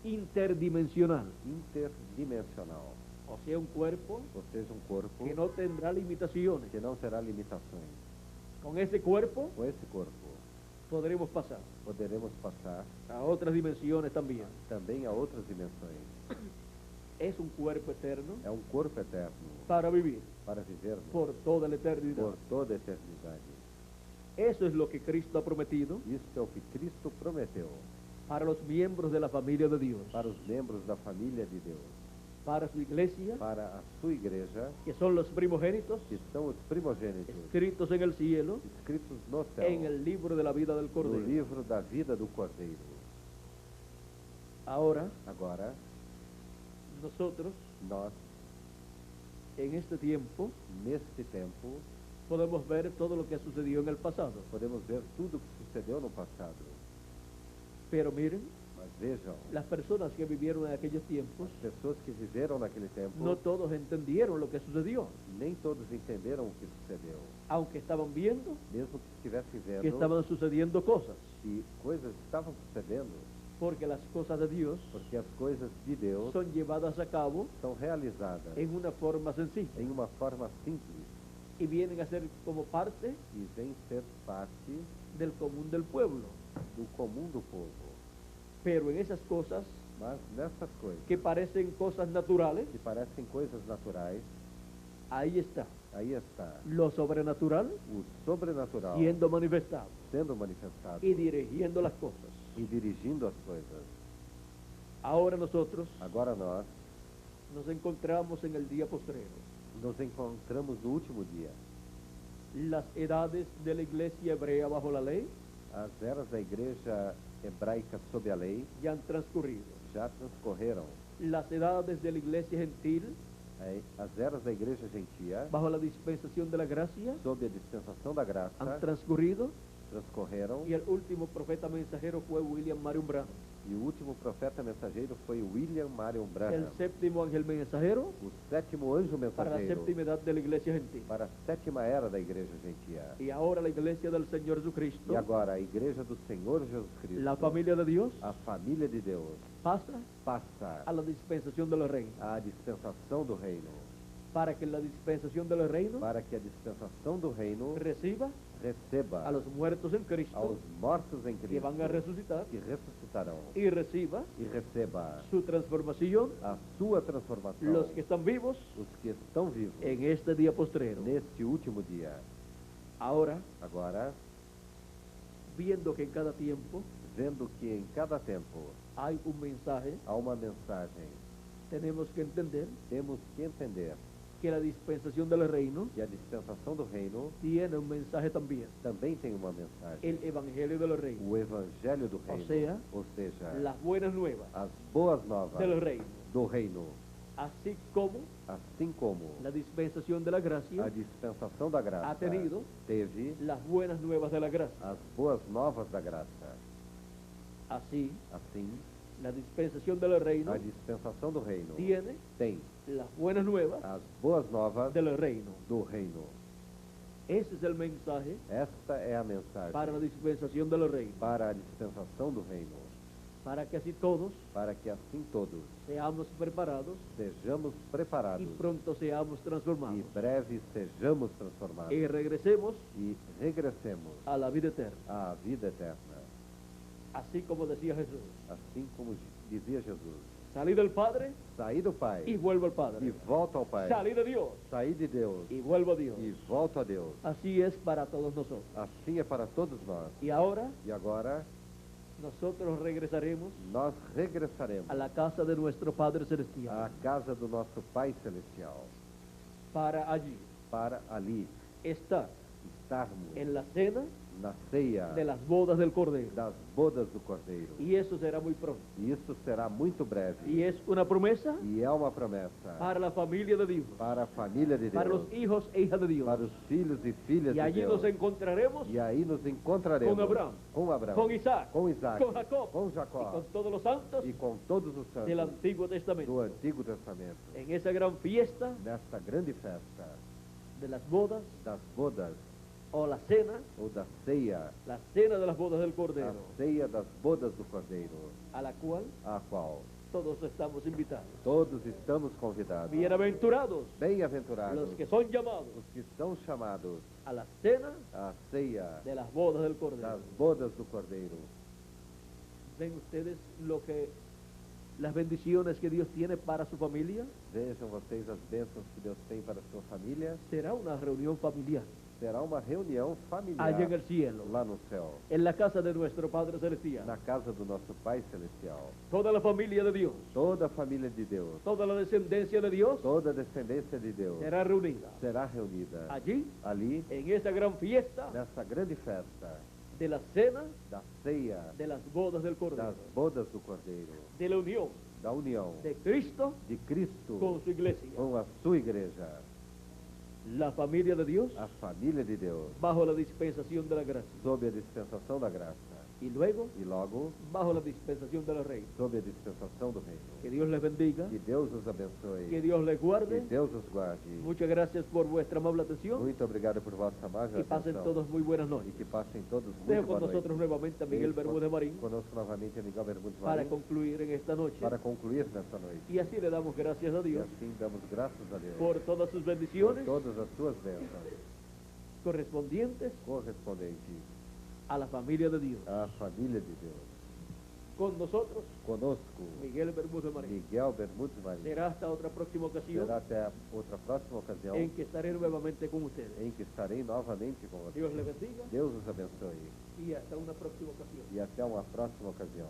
interdimensional, interdimensional, o sea, un cuerpo ou seja, corpo que no tendrá limitaciones. que não terá limitações. Con ese cuerpo Com esse corpo, podremos pasar poderemos passar a otras dimensiones también. também a outras dimensões. Es un cuerpo eterno É corpo eterno para vivir para vivermos por toda la eternidad. por toda a eternidade. Eso es lo que Cristo ha prometido Isto é o que Cristo prometeu para los miembros de la familia de Dios, para os membros da família de Deus, para su iglesia, para a sua igreja, que son los primogénitos, que são os primogênitos, escritos en el cielo, escritos no céu, en el libro de la vida del no Cordero. livro da vida do Cordeiro. Ahora, Agora, nosotros, nós, en este tiempo, neste tempo, podemos ver todo lo que sucedió en el pasado. podemos ver tudo o que sucedeu no passado. Pero miren, Mas vejam, las personas que vivieron en aquellos tiempos, as pessoas que viveram naquele tempo, no todos entendieron lo que sucedió, nem todos entenderam o que sucedeu. aunque estaban viendo Mesmo que estivessem vendo que estaban sucediendo cosas, que coisas estavam sucedendo, porque las cosas de Dios porque as coisas de Deus son llevadas a cabo são realizadas en una forma sencilla em uma forma simples y vienen a ser como parte e vem ser parte del común del pueblo. do comum do povo. Pero en esas cosas Mas nessas coisas, que parecen cosas naturales, que parecem coisas naturais, ahí está aí está lo sobrenatural o sobrenatural siendo manifestado sendo manifestado y dirigiendo las cosas. e dirigindo as coisas. Ahora nosotros Agora nós nos encontramos en el día postrero. nos encontramos no último dia. Las edades de la iglesia hebrea bajo la ley As eras da igreja hebraica sob a lei ya han transcurrido. já transcorreram. Las edades de la iglesia gentil As eras da igreja gentia, bajo la dispensación de la gracia sob a dispensação da han graça, transcurrido transcorreram. y el último profeta mensajero fue William Marion Branham. E o último profeta mensageiro foi William Marion El Branham, séptimo ángel mensajero o sétimo anjo para la mensageiro séptima edad de la iglesia gentil. para a sétima era da igreja gentia. Y ahora la iglesia del Señor Jesucristo, E agora a igreja do Senhor Jesus Cristo, la familia de Dios, a família de Deus, pasa passa a la dispensación de los reinos. à dispensação do reino, Para que la dispensación de los reinos para que a dispensação do reino reciba receba a los muertos en Cristo aos mortos em que Cristo, van a resucitar que ressuscitarão, y reciba e receba su transformación a sua transformação, los que están vivos os que estão vivos en este día postrero. neste último dia. Ahora, Agora, viendo que en cada tiempo vendo que em cada tempo hay un mensaje, há uma mensagem, tenemos que entender temos que entender que la dispensación del reino que a dispensação do reino tiene un mensaje también, também tem uma mensagem. el evangelio del reino, O evangelho do reino, ou seja, las buenas nuevas as boas novas del reino, do reino, así como assim como la dispensación de la a gracia dispensação da graça ha tenido teve las buenas nuevas de la gracia. as boas novas da graça. Así, Assim, la dispensación del reino a dispensação do reino tiene tem las buenas nuevas as boas novas del reino. do reino. Ese es el mensaje Esta é a mensagem para la dispensación del reino, para a dispensação do reino, para que así todos para que assim todos seamos preparados sejamos y preparados pronto seamos transformados e breve sejamos transformados y regresemos e regressemos a la vida eterna. à vida eterna. Así como decía Jesús, Assim como dizia Jesus, salí del Padre saí do y Pai vuelvo al e Padre. volto ao Pai, Salí de Dios saí de Deus y vuelvo a Dios. e volto a Deus. Así es para todos nosotros. Assim é para todos nós. Y ahora E agora nosotros regresaremos nós regressaremos a la casa de nuestro Padre Celestial, à casa do nosso Pai Celestial, para allí para ali estar estarmos en la cena na ceia de las bodas del Cordero. das bodas do Cordeiro. Y eso será muy pronto. E isso será muito breve. Y es una promesa E é uma promessa para la familia de Dios, para a família de para Deus, los hijos e hijas de Dios. para os filhos e filhas Y de allí Deus. nos encontraremos E aí nos encontraremos com Abraão, com Abraão, con Isaac, com Isaac, con Jacob com y Jacó con todos los santos e com todos os del santos Antiguo Testamento. do Antigo Testamento. En esa gran fiesta Nesta grande festa de las bodas das bodas o la cena ou da ceia, de las bodas del a Cordero, ceia das bodas do Cordeiro, a la cual a qual todos estamos invitados. todos estamos convidados. Bienaventurados Bem-aventurados los que son llamados os que são chamados a la cena à ceia de las bodas del Cordero. das bodas do Cordeiro. ¿Ven ustedes las bendiciones que Dios tiene para su familia? Vejam vocês as bênçãos que Deus tem para a sua família. Será una reunión familiar Será uma reunião familiar allá en el cielo, lá no céu, en la casa de nuestro Padre Celestial. na casa do nosso Pai Celestial. Toda la familia de Dios, Toda a família de Deus, toda la descendencia de Dios toda a descendência de Deus será reunida será reunida allí ali en esa gran fiesta nessa grande festa de la cena da ceia de las bodas del Cordero, das bodas do Cordeiro, de la unión da união de Cristo de Cristo con su iglesia. com a sua igreja, La familia de Dios a família de Deus, bajo la dispensación de la gracia sob a dispensação da graça, y luego e logo bajo la dispensación del reino. sob a dispensação do reino. Que Dios les bendiga, Que Deus os abençoe, que Dios les que guarde. Deus os guarde. Muchas gracias por vuestra amable atención Muito obrigado por vossa amável y pasen atenção. todos muy buenas E noches. que passem todos Dejo muito con boa noite. nosotros nuevamente a Miguel Bermúdez Marín Conosco novamente a Miguel Bermúdez para Marín concluir en esta noche. para concluir nesta noite. Y así le damos gracias a E Dios assim damos graças a Deus por todas sus por bendiciones todas as suas bênçãos correspondientes correspondentes a la familia de Dios. à família de Deus. Con nosotros, Conosco, Miguel Bermúdez Marín. Miguel Bermudes Marinho. Será hasta otra próxima ocasión Será até outra próxima ocasião en que estaré nuevamente con ustedes. em que estarei novamente com vocês. Dios les bendiga Deus os abençoe y hasta una próxima ocasión. e até uma próxima ocasião.